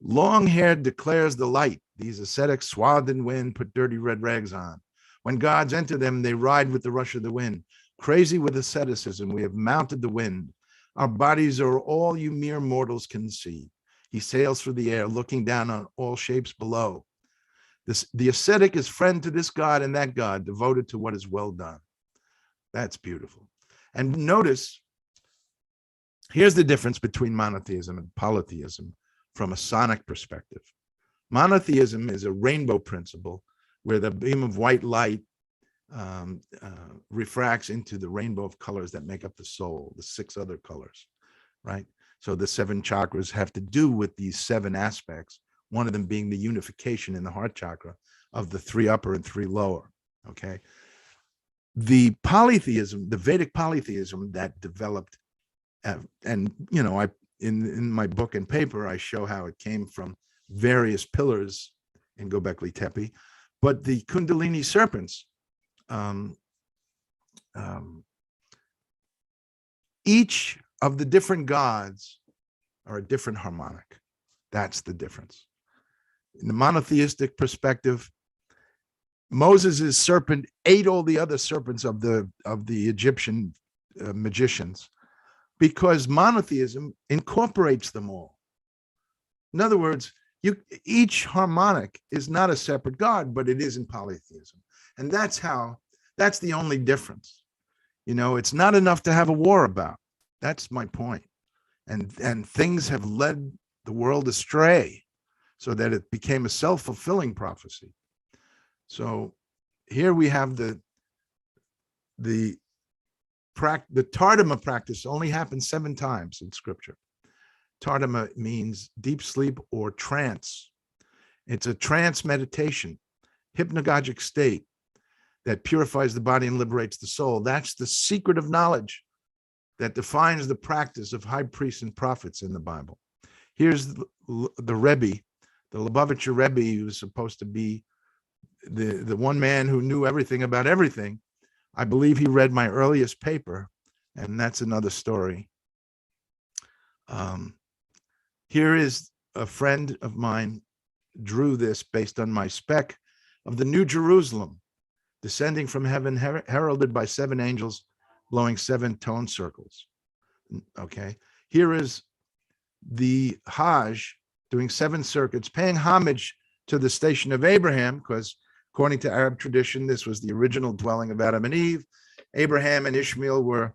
Long hair declares the light. These ascetics swathed in wind put dirty red rags on. When gods enter them, they ride with the rush of the wind. Crazy with asceticism, we have mounted the wind. Our bodies are all you mere mortals can see. He sails through the air, looking down on all shapes below. The ascetic is friend to this god and that god, devoted to what is well done. That's beautiful. And notice, here's the difference between monotheism and polytheism from a sonic perspective. Monotheism is a rainbow principle where the beam of white light refracts into the rainbow of colors that make up the soul, the 6 other colors, right? So the 7 chakras have to do with these 7 aspects, one of them being the unification in the heart chakra of the 3 upper and 3 lower, okay? The polytheism, the Vedic polytheism that developed, and you know, in my book and paper, I show how it came from various pillars in Göbekli Tepe, but the Kundalini serpents, each of the different gods are a different harmonic. That's the difference. In the monotheistic perspective, Moses' serpent ate all the other serpents of the Egyptian magicians because monotheism incorporates them all. In other words, each harmonic is not a separate god, but it is in polytheism. And that's the only difference. You know, it's not enough to have a war about. That's my point. And things have led the world astray so that it became a self-fulfilling prophecy. So here we have the Tardama practice only happens 7 times in scripture. Tardama means deep sleep or trance. It's a trance meditation, hypnagogic state that purifies the body and liberates the soul. That's the secret of knowledge that defines the practice of high priests and prophets in the Bible. Here's the Rebbe, the Lubavitcher Rebbe, who's supposed to be the one man who knew everything about everything. I believe he read my earliest paper, and that's another story. Here is a friend of mine drew this based on my spec of the New Jerusalem, descending from heaven, heralded by 7 angels, blowing 7 tone circles. Okay, here is the Hajj doing 7 circuits, paying homage to the station of Abraham, because according to Arab tradition, this was the original dwelling of Adam and Eve. Abraham and Ishmael were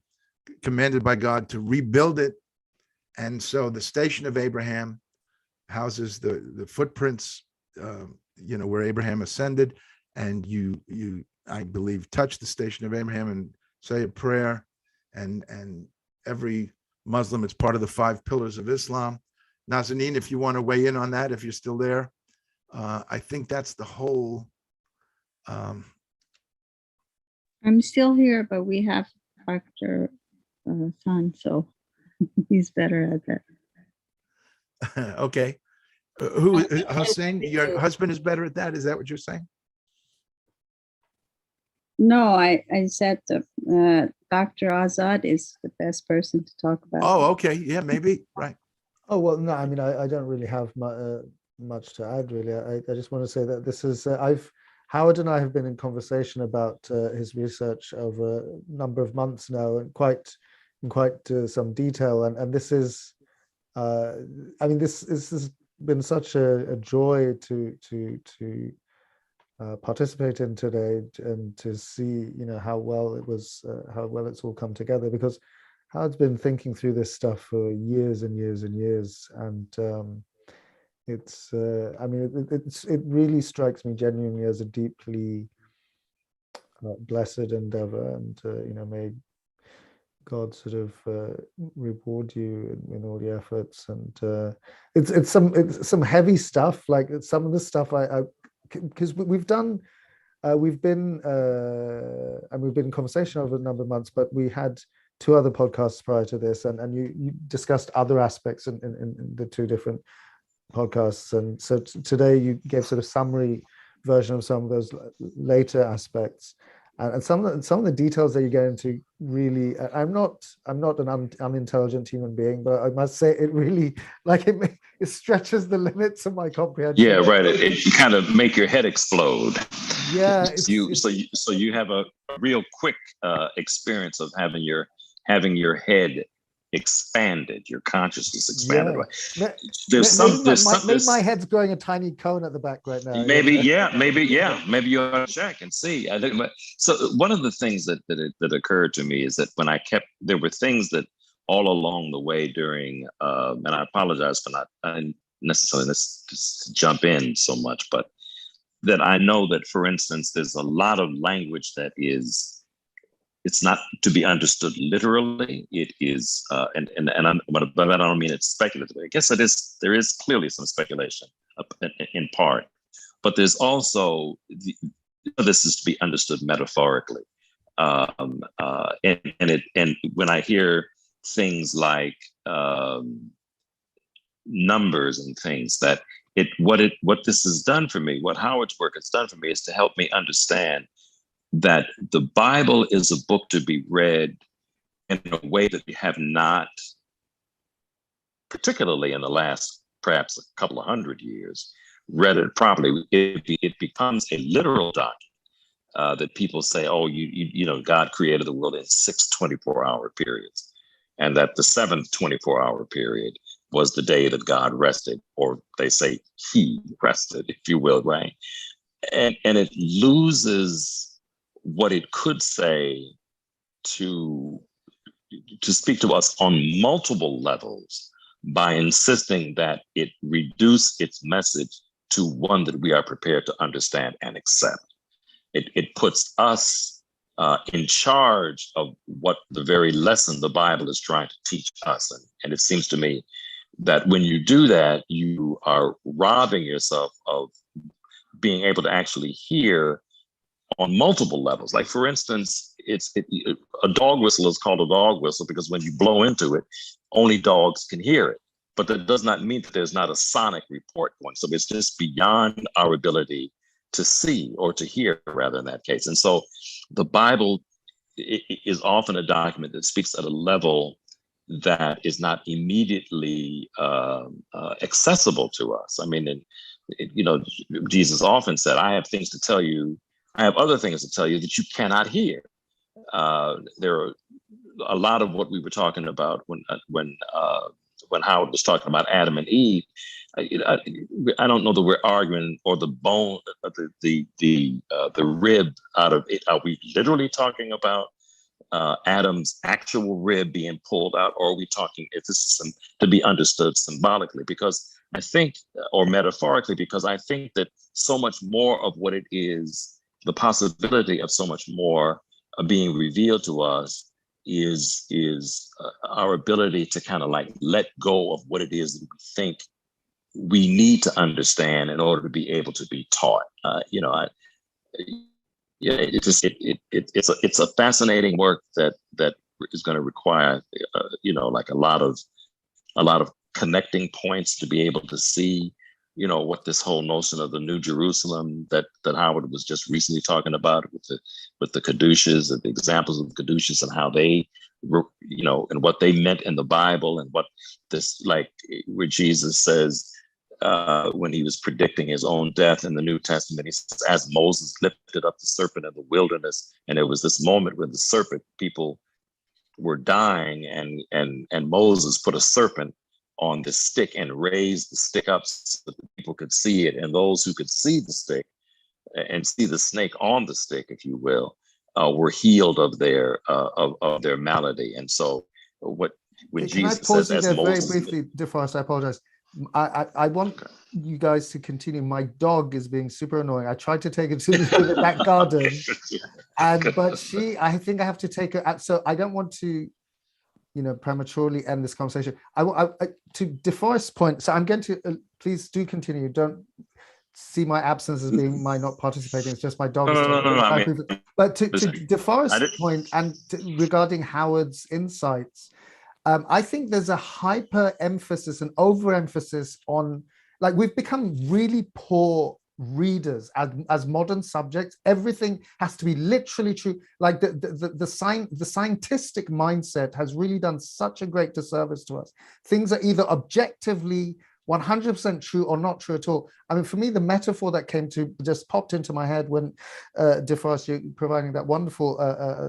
commanded by God to rebuild it. And so the station of Abraham houses the footprints, you know, where Abraham ascended. And you, I believe, touch the station of Abraham and say a prayer. And every Muslim, it's part of the 5 pillars of Islam. Nazanin, if you want to weigh in on that, if you're still there, I think that's the whole. I'm still here, but we have Dr. Son, so he's better at that. Okay. Who, Hussein, your husband is better at that? Is that what you're saying? No, I said Dr. Azad is the best person to talk about. Oh, okay. Yeah, maybe. Right. Oh, well, no, I mean, I don't really have much to add, really. I just want to say that this is, Howard and I have been in conversation about his research over a number of months now, and in quite some detail. And this is, I mean, this has been such a joy to participate in today, and to see, you know, how well it's all come together, because Howard's been thinking through this stuff for years and years and years, and it's I mean, it really strikes me genuinely as a deeply blessed endeavor, and you know, may God sort of reward you in all your efforts. And it's some heavy stuff, like some of the stuff because we've been in conversation over a number of months, but we had 2 other podcasts prior to this, and you discussed other aspects in the 2 different podcasts. And so today you gave sort of summary version of some of those later aspects, and some of the details that you get into really. I'm not an unintelligent human being, but I must say it really it stretches the limits of my comprehension. Yeah, right. It kind of make your head explode. Yeah, So you have a real quick experience of having your head expanded, your consciousness expanded. Yeah. Right? There's my head's growing a tiny cone at the back right now. Maybe you ought to check and see. So one of the things that occurred to me is that when there were things that all along the way during, and I apologize for not necessarily let's jump in so much, but that I know that, for instance, there's a lot of language that it's not to be understood literally. It is, but I don't mean it's speculative. I guess there is clearly some speculation in part, but there's also this is to be understood metaphorically, and when I hear things like numbers and things that what this has done for me, what Howard's work has done for me, is to help me understand that the Bible is a book to be read in a way that we have not, particularly in the last perhaps a couple of hundred years, read it properly. It becomes a literal document that people say, oh, you know, God created the world in 6 24-hour periods, and that the 7th 24-hour period was the day that God rested, or they say he rested, if you will, right? And it loses what it could say to speak to us on multiple levels by insisting that it reduce its message to one that we are prepared to understand and accept. It puts us in charge of what the very lesson the Bible is trying to teach us. And it seems to me that when you do that, you are robbing yourself of being able to actually hear on multiple levels. Like, for instance, a dog whistle is called a dog whistle because when you blow into it, only dogs can hear it. But that does not mean that there's not a sonic report going. So it's just beyond our ability to see or to hear, rather, in that case. And so the Bible is often a document that speaks at a level that is not immediately accessible to us. I mean, Jesus often said, I have things to tell you. I have other things to tell you that you cannot hear. There are a lot of what we were talking about when Howard was talking about Adam and Eve. I don't know that we're arguing, or the bone, the rib out of it. Are we literally talking about Adam's actual rib being pulled out, or are we talking if this is to be understood symbolically? Because I think, or metaphorically, because I think that so much more of what it is, the possibility of so much more being revealed to us is our ability to kind of like let go of what it is that we think we need to understand in order to be able to be taught. It's a fascinating work that is going to require like a lot of connecting points to be able to see what this whole notion of the New Jerusalem that Howard was just recently talking about with the Kedushas, and the examples of the Kedushas and how they and what they meant in the Bible, and what this, like where Jesus says when he was predicting his own death in the New Testament, he says, as Moses lifted up the serpent in the wilderness, and there was this moment when the serpent, people were dying, and Moses put a serpent on the stick and raised the stick up so that the people could see it, and those who could see the stick and see the snake on the stick, if you will, were healed of their malady. And so when Jesus says, as Moses, very briefly, DeForest, I apologize. I want you guys to continue. My dog is being super annoying. I tried to take her to the back garden, but I think I have to take her out. So I don't want to prematurely end this conversation. To DeForest's point, so I'm going to, please do continue. Don't see my absence as being my not participating. It's just my dog. No. But to DeForest's point, and regarding Howard's insights, I think there's a hyper emphasis and overemphasis on, like, we've become really poor readers, as modern subjects. Everything has to be literally true. Like the scientific mindset has really done such a great disservice to us. Things are either objectively 100% true or not true at all. I mean, for me, the metaphor that just popped into my head when DeForest, you providing that wonderful,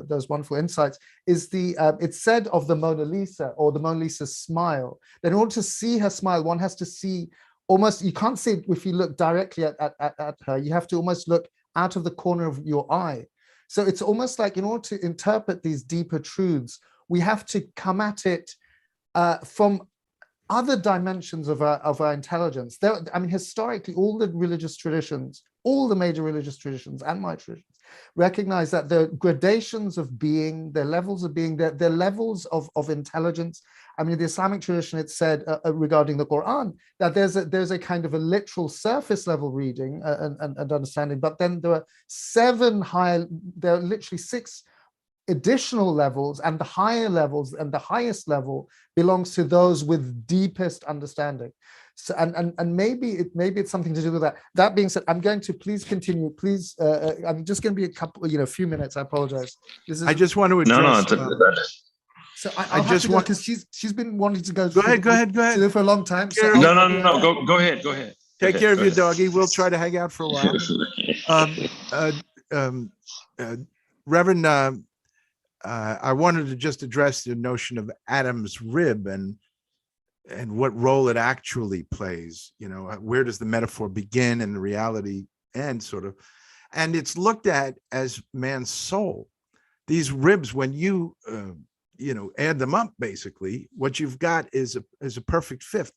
those wonderful insights, is it's said of the Mona Lisa, or the Mona Lisa's smile, that in order to see her smile, one has to see almost, you can't see it if you look directly at her, you have to almost look out of the corner of your eye. So it's almost like, in order to interpret these deeper truths, we have to come at it from other dimensions of our intelligence. I mean, historically, all the religious traditions, all the major religious traditions and my traditions, recognize that the gradations of being, their levels of being, their levels of intelligence. I mean, the Islamic tradition, it said regarding the Quran, that there's a kind of a literal surface level reading and understanding, but then there are there are literally 6 additional levels, and the higher levels and the highest level belongs to those with deepest understanding. So and maybe it's something to do with that. That being said, I'm going to please continue. Please, I'm just going to be a few minutes. I apologize. I just want to address. So I just want, because she's been wanting to go. Go ahead. For a long time. So No. Go ahead. Take care of your doggy. We'll try to hang out for a while. Reverend, I wanted to just address the notion of Adam's rib and what role it actually plays. Where does the metaphor begin and the reality end, sort of? And it's looked at as man's soul. These ribs, when you add them up, basically, what you've got is a perfect fifth.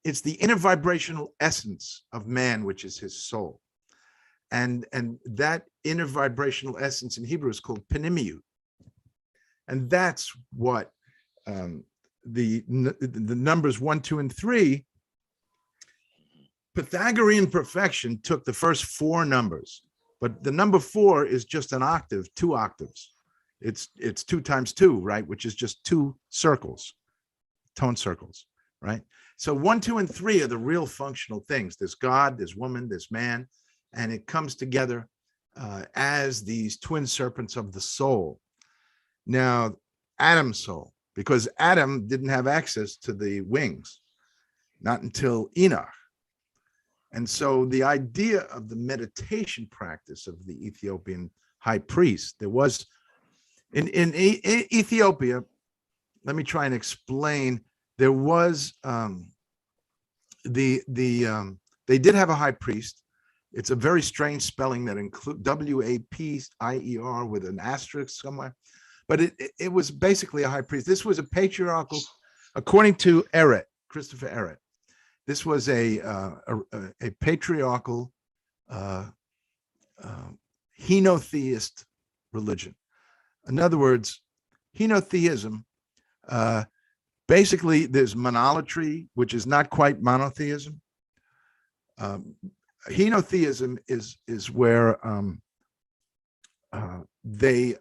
It's the inner vibrational essence of man, which is his soul. And that inner vibrational essence in Hebrew is called penimiut. And that's what the numbers 1, 2, and 3, Pythagorean perfection took the first 4 numbers, but the number 4 is just an octave, 2 octaves. It's 2 times 2, right? Which is just 2 circles, tone circles, right? So 1, 2, and 3 are the real functional things. There's God, there's woman, there's man, and it comes together as these twin serpents of the soul. Now, Adam's soul, because Adam didn't have access to the wings, not until Enoch. And so the idea of the meditation practice of the Ethiopian high priest, there was in Ethiopia, let me try and explain, there was they did have a high priest. It's a very strange spelling that includes W-A-P-I-E-R with an asterisk somewhere. But it was basically a high priest. This was a patriarchal, according to Eret, Christopher Eret. This was a patriarchal henotheist religion. In other words, henotheism, basically there's monolatry, which is not quite monotheism. Henotheism is where they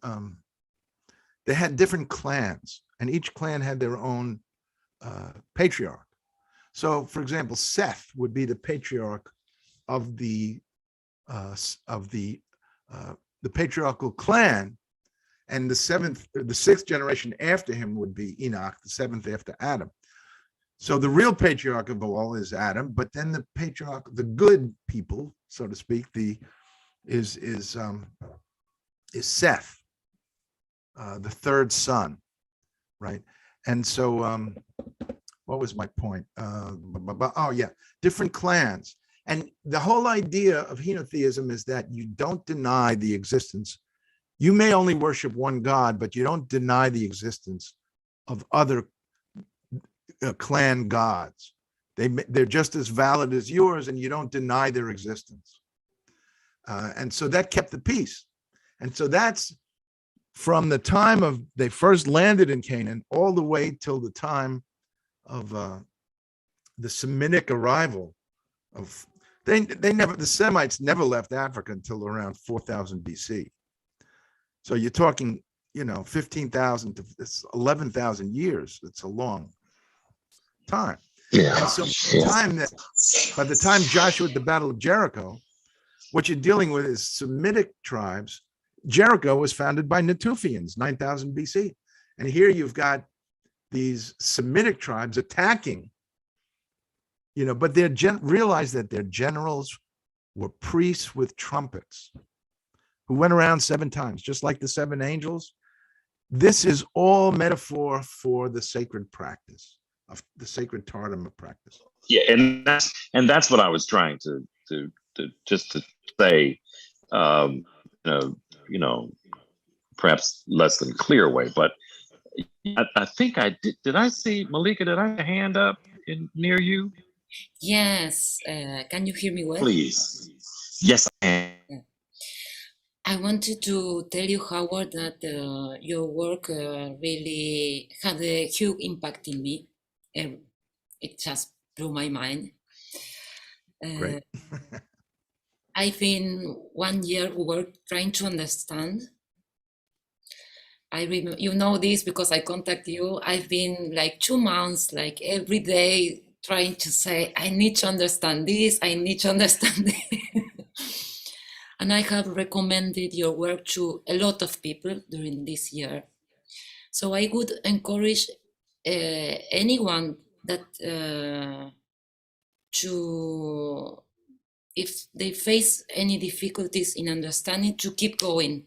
had different clans, and each clan had their own patriarch. So, for example, Seth would be the patriarch of the patriarchal clan, and the 6th generation after him would be Enoch, the 7th after Adam. So the real patriarch of all is Adam, but then the patriarch, the good people, so to speak, is Seth. The 3rd son, right? And so, what was my point? Oh yeah, different clans. And the whole idea of henotheism is that you don't deny the existence. You may only worship one God, but you don't deny the existence of other clan gods. They're just as valid as yours, and you don't deny their existence. And so that kept the peace. And so that's from the time of they first landed in Canaan all the way till the time of the Semitic arrival of the Semites never left Africa until around 4000 BC. So you're talking, 15,000 to 11,000 years. It's a long time. Yeah. And so by the time Joshua at the Battle of Jericho, what you're dealing with is Semitic tribes. Jericho was founded by Natufians, 9000 BC. And here you've got these Semitic tribes attacking, but they realize that their generals were priests with trumpets who went around 7 times, just like the 7 angels. This is all metaphor for the sacred practice of the sacred Tartama practice. Yeah, and that's what I was trying to just to say, perhaps less than clear way, but I think I did. Did I see Malika? Did I have a hand up near you? Yes. Can you hear me well? Please. Yes, I can. I wanted to tell you, Howard, that your work really had a huge impact in me. It just blew my mind. Great. I've been 1 year trying to understand. You know this because I contact you. I've been like 2 months, like every day, trying to say, I need to understand this, I need to understand this. And I have recommended your work to a lot of people during this year. So I would encourage anyone that if they face any difficulties in understanding, to keep going.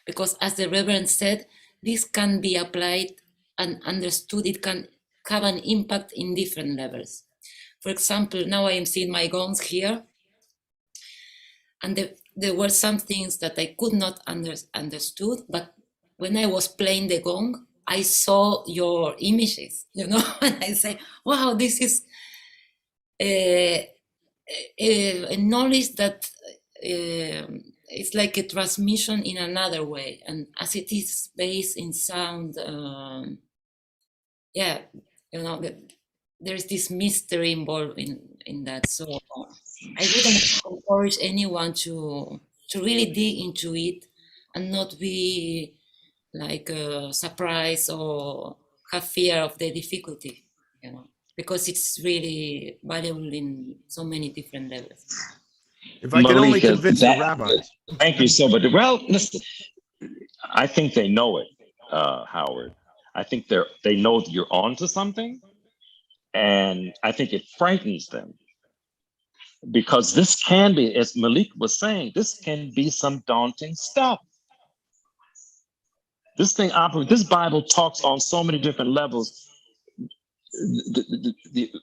Because as the Reverend said, this can be applied and understood. It can have an impact in different levels. For example, now I am seeing my gongs here, and there were some things that I could not understood, but when I was playing the gong, I saw your images, and I say, wow, this is a knowledge that it's like a transmission in another way, and as it is based in sound, there's this mystery involved in that. So I would encourage anyone to really dig into it and not be like surprised or have fear of the difficulty, because it's really valuable in so many different levels. If I can only Malika, convince the rabbis. Thank you so much. Well, listen, I think they know it, Howard. I think they know that you're onto something, and I think it frightens them, because this can be, as Malik was saying, this can be some daunting stuff. This Bible talks on so many different levels.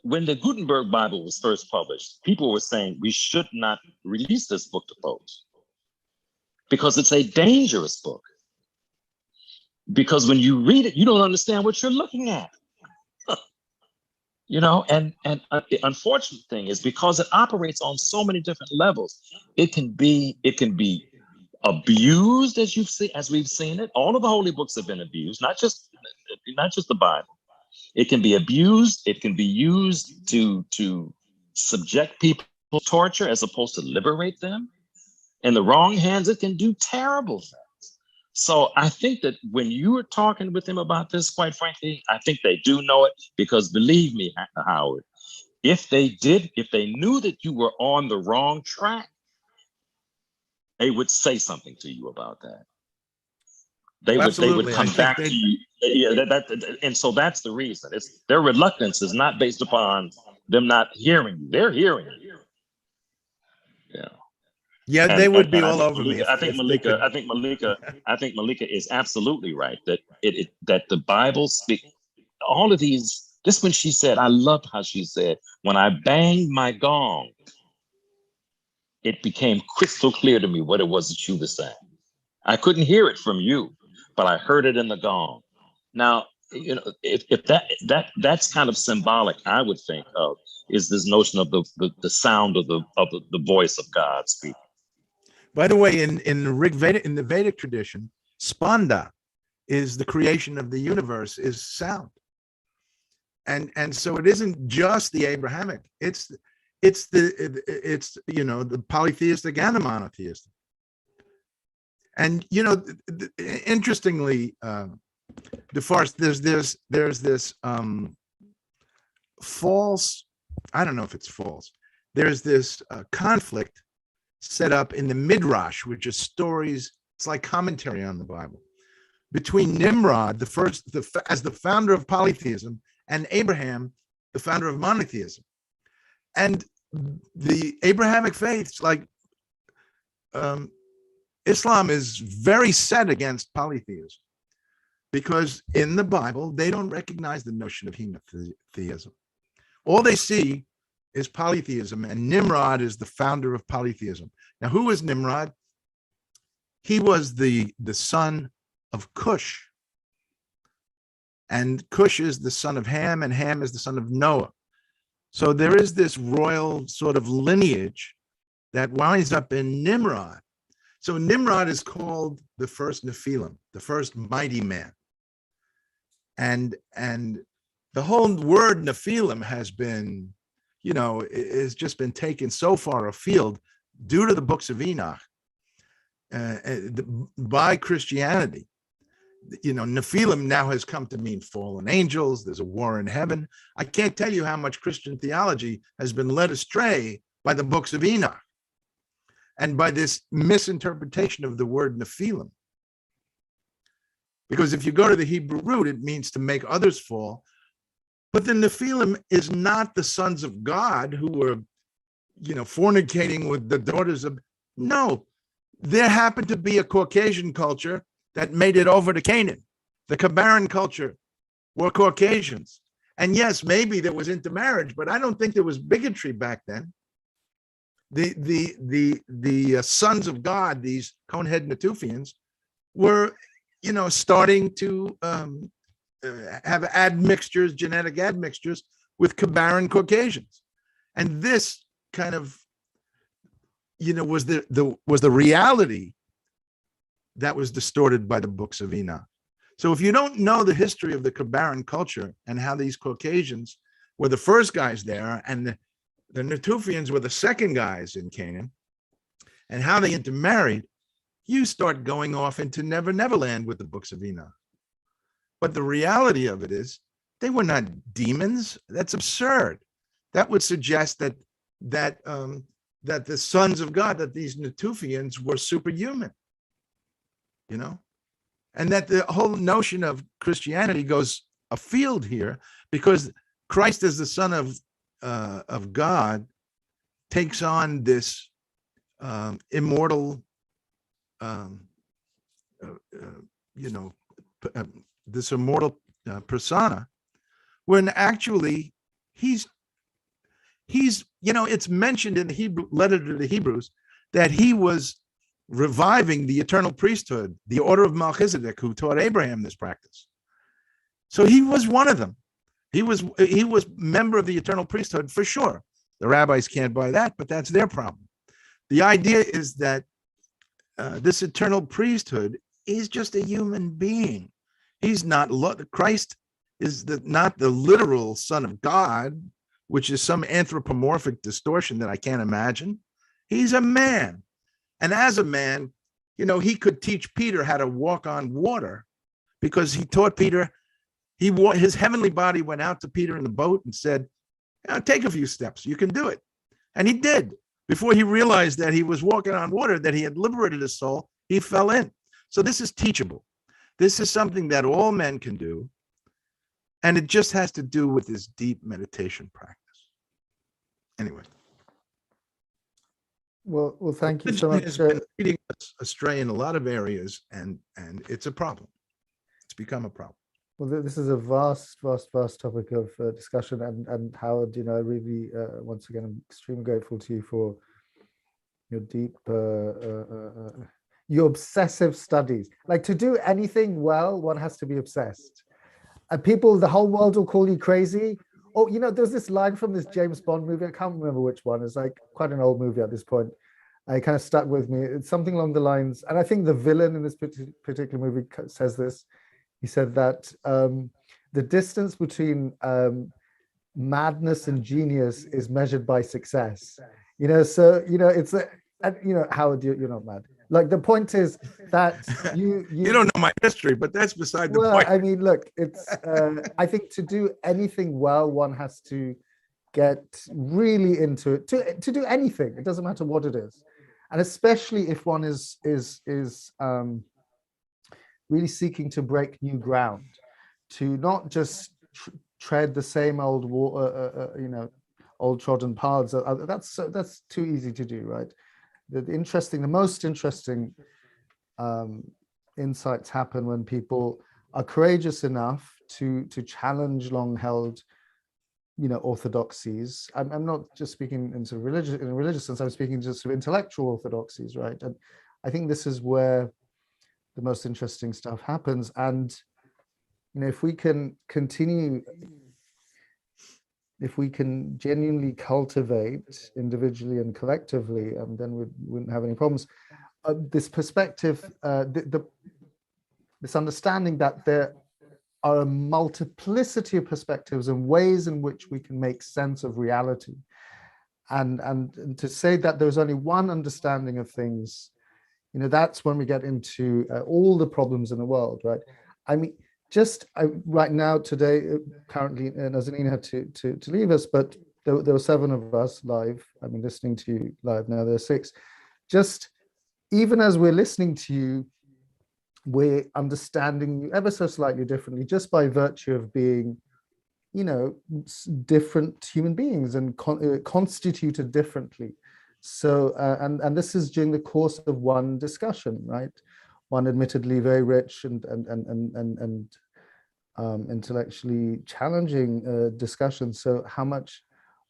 When the Gutenberg Bible was first published, people were saying we should not release this book to folks because it's a dangerous book. Because when you read it, you don't understand what you're looking at. And the unfortunate thing is, because it operates on so many different levels, it can be abused, as we've seen it. All of the holy books have been abused, not just the Bible. It can be abused. It can be used to subject people to torture as opposed to liberate them. In the wrong hands, it can do terrible things. So I think that when you were talking with them about this, quite frankly, I think they do know it, because believe me, Howard, if they knew that you were on the wrong track, they would say something to you about that. They would come back to you. Yeah, and so that's the reason. Their reluctance is not based upon them not hearing you. They're hearing you. Yeah. Yeah, they would be all over me. I think Malika is absolutely right that that the Bible speaks all of these. This when she said, I loved how she said, when I banged my gong, it became crystal clear to me what it was that you were saying. I couldn't hear it from you, but I heard it in the gong. Now, if that's kind of symbolic, I would think of is this notion of the sound of the voice of God speaking. By the way, in the Vedic tradition, Spanda is the creation of the universe, is sound. And so it isn't just the Abrahamic, it's the polytheistic and the monotheistic. And interestingly, DeForest, there's this false, I don't know if it's false, there's this conflict set up in the Midrash, which is stories. It's like commentary on the Bible, between Nimrod, as the founder of polytheism, and Abraham, the founder of monotheism. And the Abrahamic faiths, like Islam, is very set against polytheism, because in the Bible, they don't recognize the notion of henotheism. All they see is polytheism, and Nimrod is the founder of polytheism. Now, who was Nimrod? He was the son of Cush. And Cush is the son of Ham, and Ham is the son of Noah. So there is this royal sort of lineage that winds up in Nimrod. So Nimrod is called the first Nephilim, the first mighty man. And the whole word Nephilim has been, has just been taken so far afield due to the books of Enoch by Christianity. Nephilim now has come to mean fallen angels. There's a war in heaven. I can't tell you how much Christian theology has been led astray by the books of Enoch and by this misinterpretation of the word Nephilim. Because if you go to the Hebrew root, it means to make others fall. But the Nephilim is not the sons of God who were, fornicating with the daughters of. No, there happened to be a Caucasian culture that made it over to Canaan. The Kabaran culture were Caucasians. And yes, maybe there was intermarriage, but I don't think there was bigotry back then. The sons of God, these Conehead Natufians, were, starting to have admixtures, genetic admixtures with Kabaran Caucasians. And this kind of, was the reality that was distorted by the books of Enoch. So if you don't know the history of the Kabaran culture and how these Caucasians were the first guys there, and the Natufians were the second guys in Canaan, and how they intermarried, you start going off into Never Neverland with the books of Enoch. But the reality of it is, they were not demons. That's absurd. That would suggest that the sons of God, that these Natufians were superhuman. And that the whole notion of Christianity goes afield here, because Christ as the Son of God takes on this immortal, this immortal persona, when actually he's it's mentioned in the Hebrew letter to the Hebrews that he was reviving the eternal priesthood, the order of Melchizedek, who taught Abraham this practice. So he was one of them. He was member of the eternal priesthood for sure. The rabbis can't buy that, but that's their problem. The idea is that this eternal priesthood is just a human being. He's not, Christ is not the literal Son of God, which is some anthropomorphic distortion that I can't imagine. He's a man. And as a man, he could teach Peter how to walk on water, because he taught Peter, his heavenly body went out to Peter in the boat and said, take a few steps, you can do it. And he did. Before he realized that he was walking on water, that he had liberated his soul, he fell in. So this is teachable. This is something that all men can do. And it just has to do with this deep meditation practice. Anyway. Well, thank you so much. It's been leading us astray in a lot of areas, and it's a problem. It's become a problem. Well, this is a vast topic of discussion, and Howard, I really, once again, I'm extremely grateful to you for your deep, your obsessive studies. Like, to do anything well, one has to be obsessed. And the whole world will call you crazy. Oh, there's this line from this James Bond movie. I can't remember which one. It's like quite an old movie at this point. It kind of stuck with me. It's something along the lines, and I think the villain in this particular movie says this. He said that the distance between madness and genius is measured by success. So it's Howard, you're not mad. Like, the point is that you don't know my history, but that's beside the well, point. I mean, look, it's I think to do anything well, one has to get really into it. To do anything, it doesn't matter what it is. and especially if one is really seeking to break new ground, to not just tread the same old old trodden paths. That's too easy to do, right? The most interesting insights happen when people are courageous enough to challenge long-held, orthodoxies. I'm not just speaking in a religious sense. I'm speaking just of intellectual orthodoxies, right? And I think this is where the most interesting stuff happens. And if we can continue, if we can genuinely cultivate individually and collectively, then we wouldn't have any problems. This perspective, this understanding that there are a multiplicity of perspectives and ways in which we can make sense of reality, and to say that there's only one understanding of things, that's when we get into all the problems in the world, right? I mean, right now, today, currently, Nazanin had to leave us, but there were 7 of us live. I mean, listening to you live now, there are 6. Just even as we're listening to you, we're understanding you ever so slightly differently, just by virtue of being, different human beings and constituted differently. So, and this is during the course of one discussion, right? One admittedly very rich and intellectually challenging discussion. So how much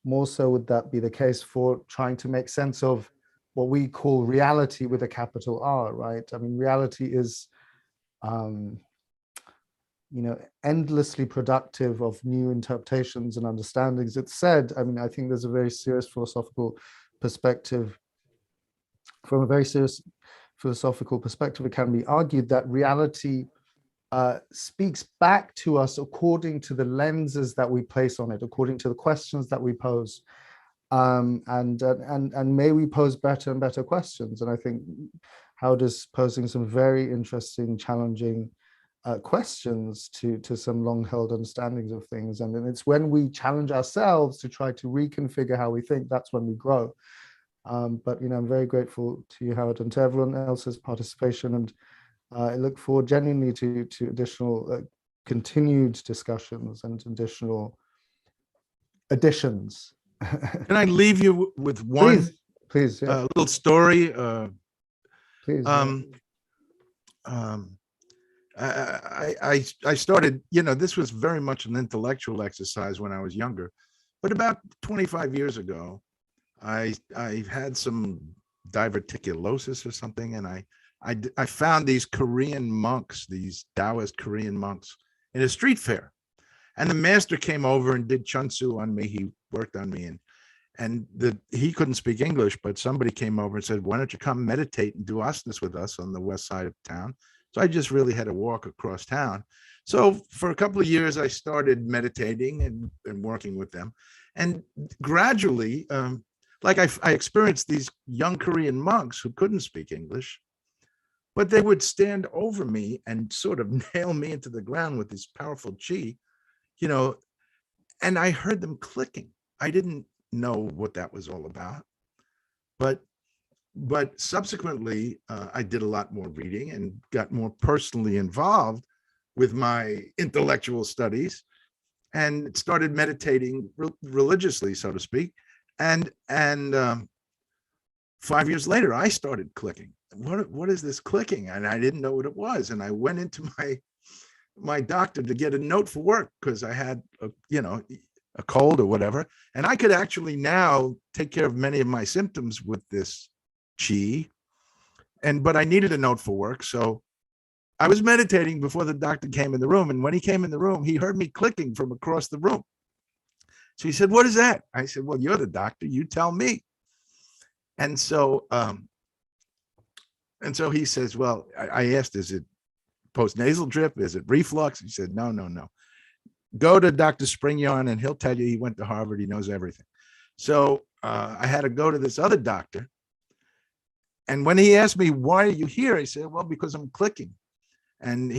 more so would that be the case for trying to make sense of what we call reality with a capital R, right? I mean, reality is, endlessly productive of new interpretations and understandings. It's said, I mean, I think there's a very serious philosophical perspective. From a very serious philosophical perspective, it can be argued that reality speaks back to us according to the lenses that we place on it, according to the questions that we pose, and may we pose better and better questions. And I think Howard is posing some very interesting, challenging questions to some long-held understandings of things. And then it's when we challenge ourselves to try to reconfigure how we think, that's when we grow. But I'm very grateful to you, Howard, and to everyone else's participation. And I look forward genuinely to additional continued discussions and additional additions. Can I leave you with one please, yeah. little story? Please. I started, this was very much an intellectual exercise when I was younger, but about 25 years ago, I had some diverticulosis or something, and I found these Korean monks, these Taoist Korean monks, in a street fair, and the master came over and did chunsu on me. He worked on me, and he couldn't speak English, but somebody came over and said, "Why don't you come meditate and do asanas with us on the west side of town?" So I just really had to walk across town. So for a couple of years, I started meditating and working with them, and gradually, like I experienced these young Korean monks who couldn't speak English, but they would stand over me and sort of nail me into the ground with this powerful chi, and I heard them clicking. I didn't know what that was all about, but subsequently, I did a lot more reading and got more personally involved with my intellectual studies, and started meditating religiously, so to speak. And 5 years later, I started clicking. What is this clicking? And I didn't know what it was. And I went into my doctor to get a note for work because I had a cold or whatever. And I could actually now take care of many of my symptoms with this chi. But I needed a note for work. So I was meditating before the doctor came in the room. And when he came in the room, he heard me clicking from across the room. So he said, "What is that?" I said, "Well, you're the doctor. You tell me." And so he says, "Well," I asked, "Is it postnasal drip? Is it reflux?" He said, No. Go to Dr. Springyarn and he'll tell you. He went to Harvard. He knows everything. So I had to go to this other doctor. And when he asked me, "Why are you here?" I said, "Well, because I'm clicking." And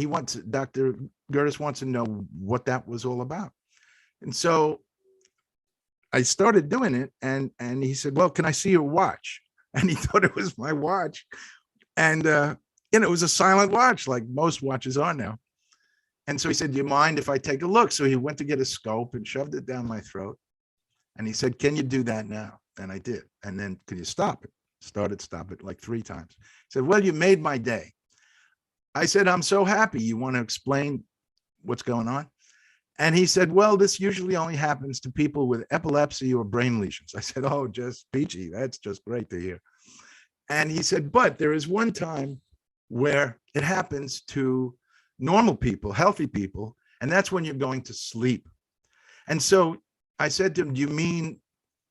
Dr. Gertis wants to know what that was all about. And so I started doing it, and he said, "Well, can I see your watch?" and he thought it was my watch. And, it was a silent watch, like most watches are now. And so he said, do you mind if I take a look? So he went to get a scope and shoved it down my throat. And he said, can you do that now? And I did. And then, could you stop it? Stop it like 3 times. He said, well, you made my day. I said, I'm so happy. You want to explain what's going on? And he said, well, this usually only happens to people with epilepsy or brain lesions. I said, oh, just peachy. That's just great to hear. And he said, but there is one time where it happens to normal people, healthy people, and that's when you're going to sleep. And so I said to him, do you mean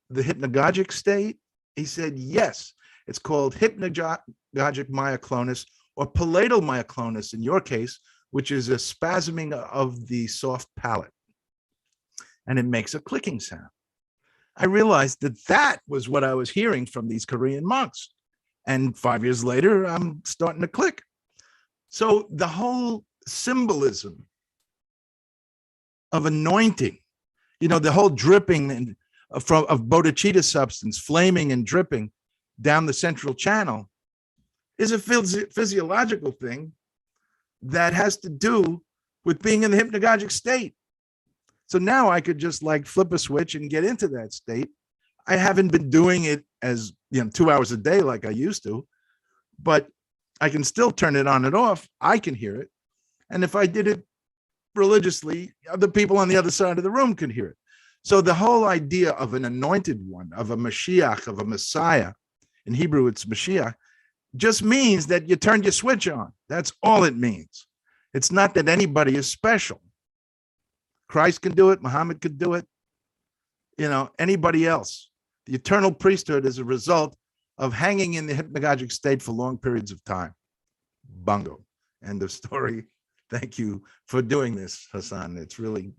the hypnagogic state? He said, yes. It's called hypnagogic myoclonus, or palatal myoclonus in your case, which is a spasming of the soft palate. And it makes a clicking sound. I realized that that was what I was hearing from these Korean monks. And 5 years later, I'm starting to click. So the whole symbolism of anointing, the whole dripping and of bodhicitta substance, flaming and dripping down the central channel, is a physiological thing that has to do with being in the hypnagogic state. So now I could just like flip a switch and get into that state. I haven't been doing it as 2 hours a day like I used to, but I can still turn it on and off. I can hear it. And if I did it religiously, other people on the other side of the room can hear it. So the whole idea of an anointed one, of a Mashiach, of a Messiah, in Hebrew it's Mashiach, just means that you turned your switch on. That's all it means. It's not that anybody is special. Christ can do it. Muhammad could do it. Anybody else. The eternal priesthood is a result of hanging in the hypnagogic state for long periods of time. Bungo. End of story. Thank you for doing this, Hassan. It's really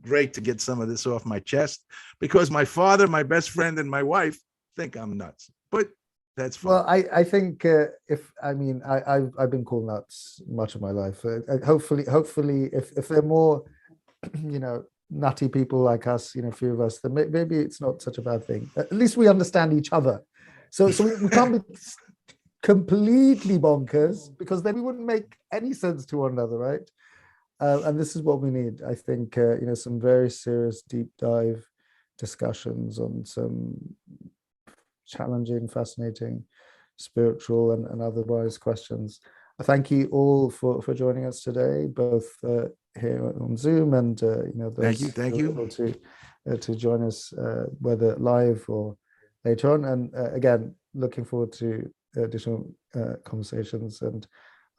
great to get some of this off my chest, because my father, my best friend, and my wife think I'm nuts. But that's fine. Well, I think I've been called nuts much of my life. Hopefully, if they're more, nutty people like us, few of us, then maybe it's not such a bad thing. At least we understand each other. So we can't be completely bonkers, because then we wouldn't make any sense to one another, right? And this is what we need. I think some very serious deep dive discussions on some challenging, fascinating, spiritual and otherwise questions. I thank you all for joining us today, both here on Zoom and those Thank you. able to join us whether live or later on. And again, looking forward to additional conversations, and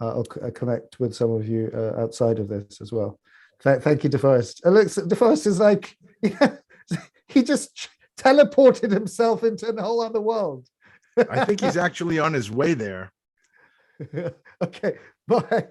I'll connect with some of you outside of this as well. Thank you, DeForest. Look, DeForest is like, he just teleported himself into a whole other world. I think he's actually on his way there. Okay, bye.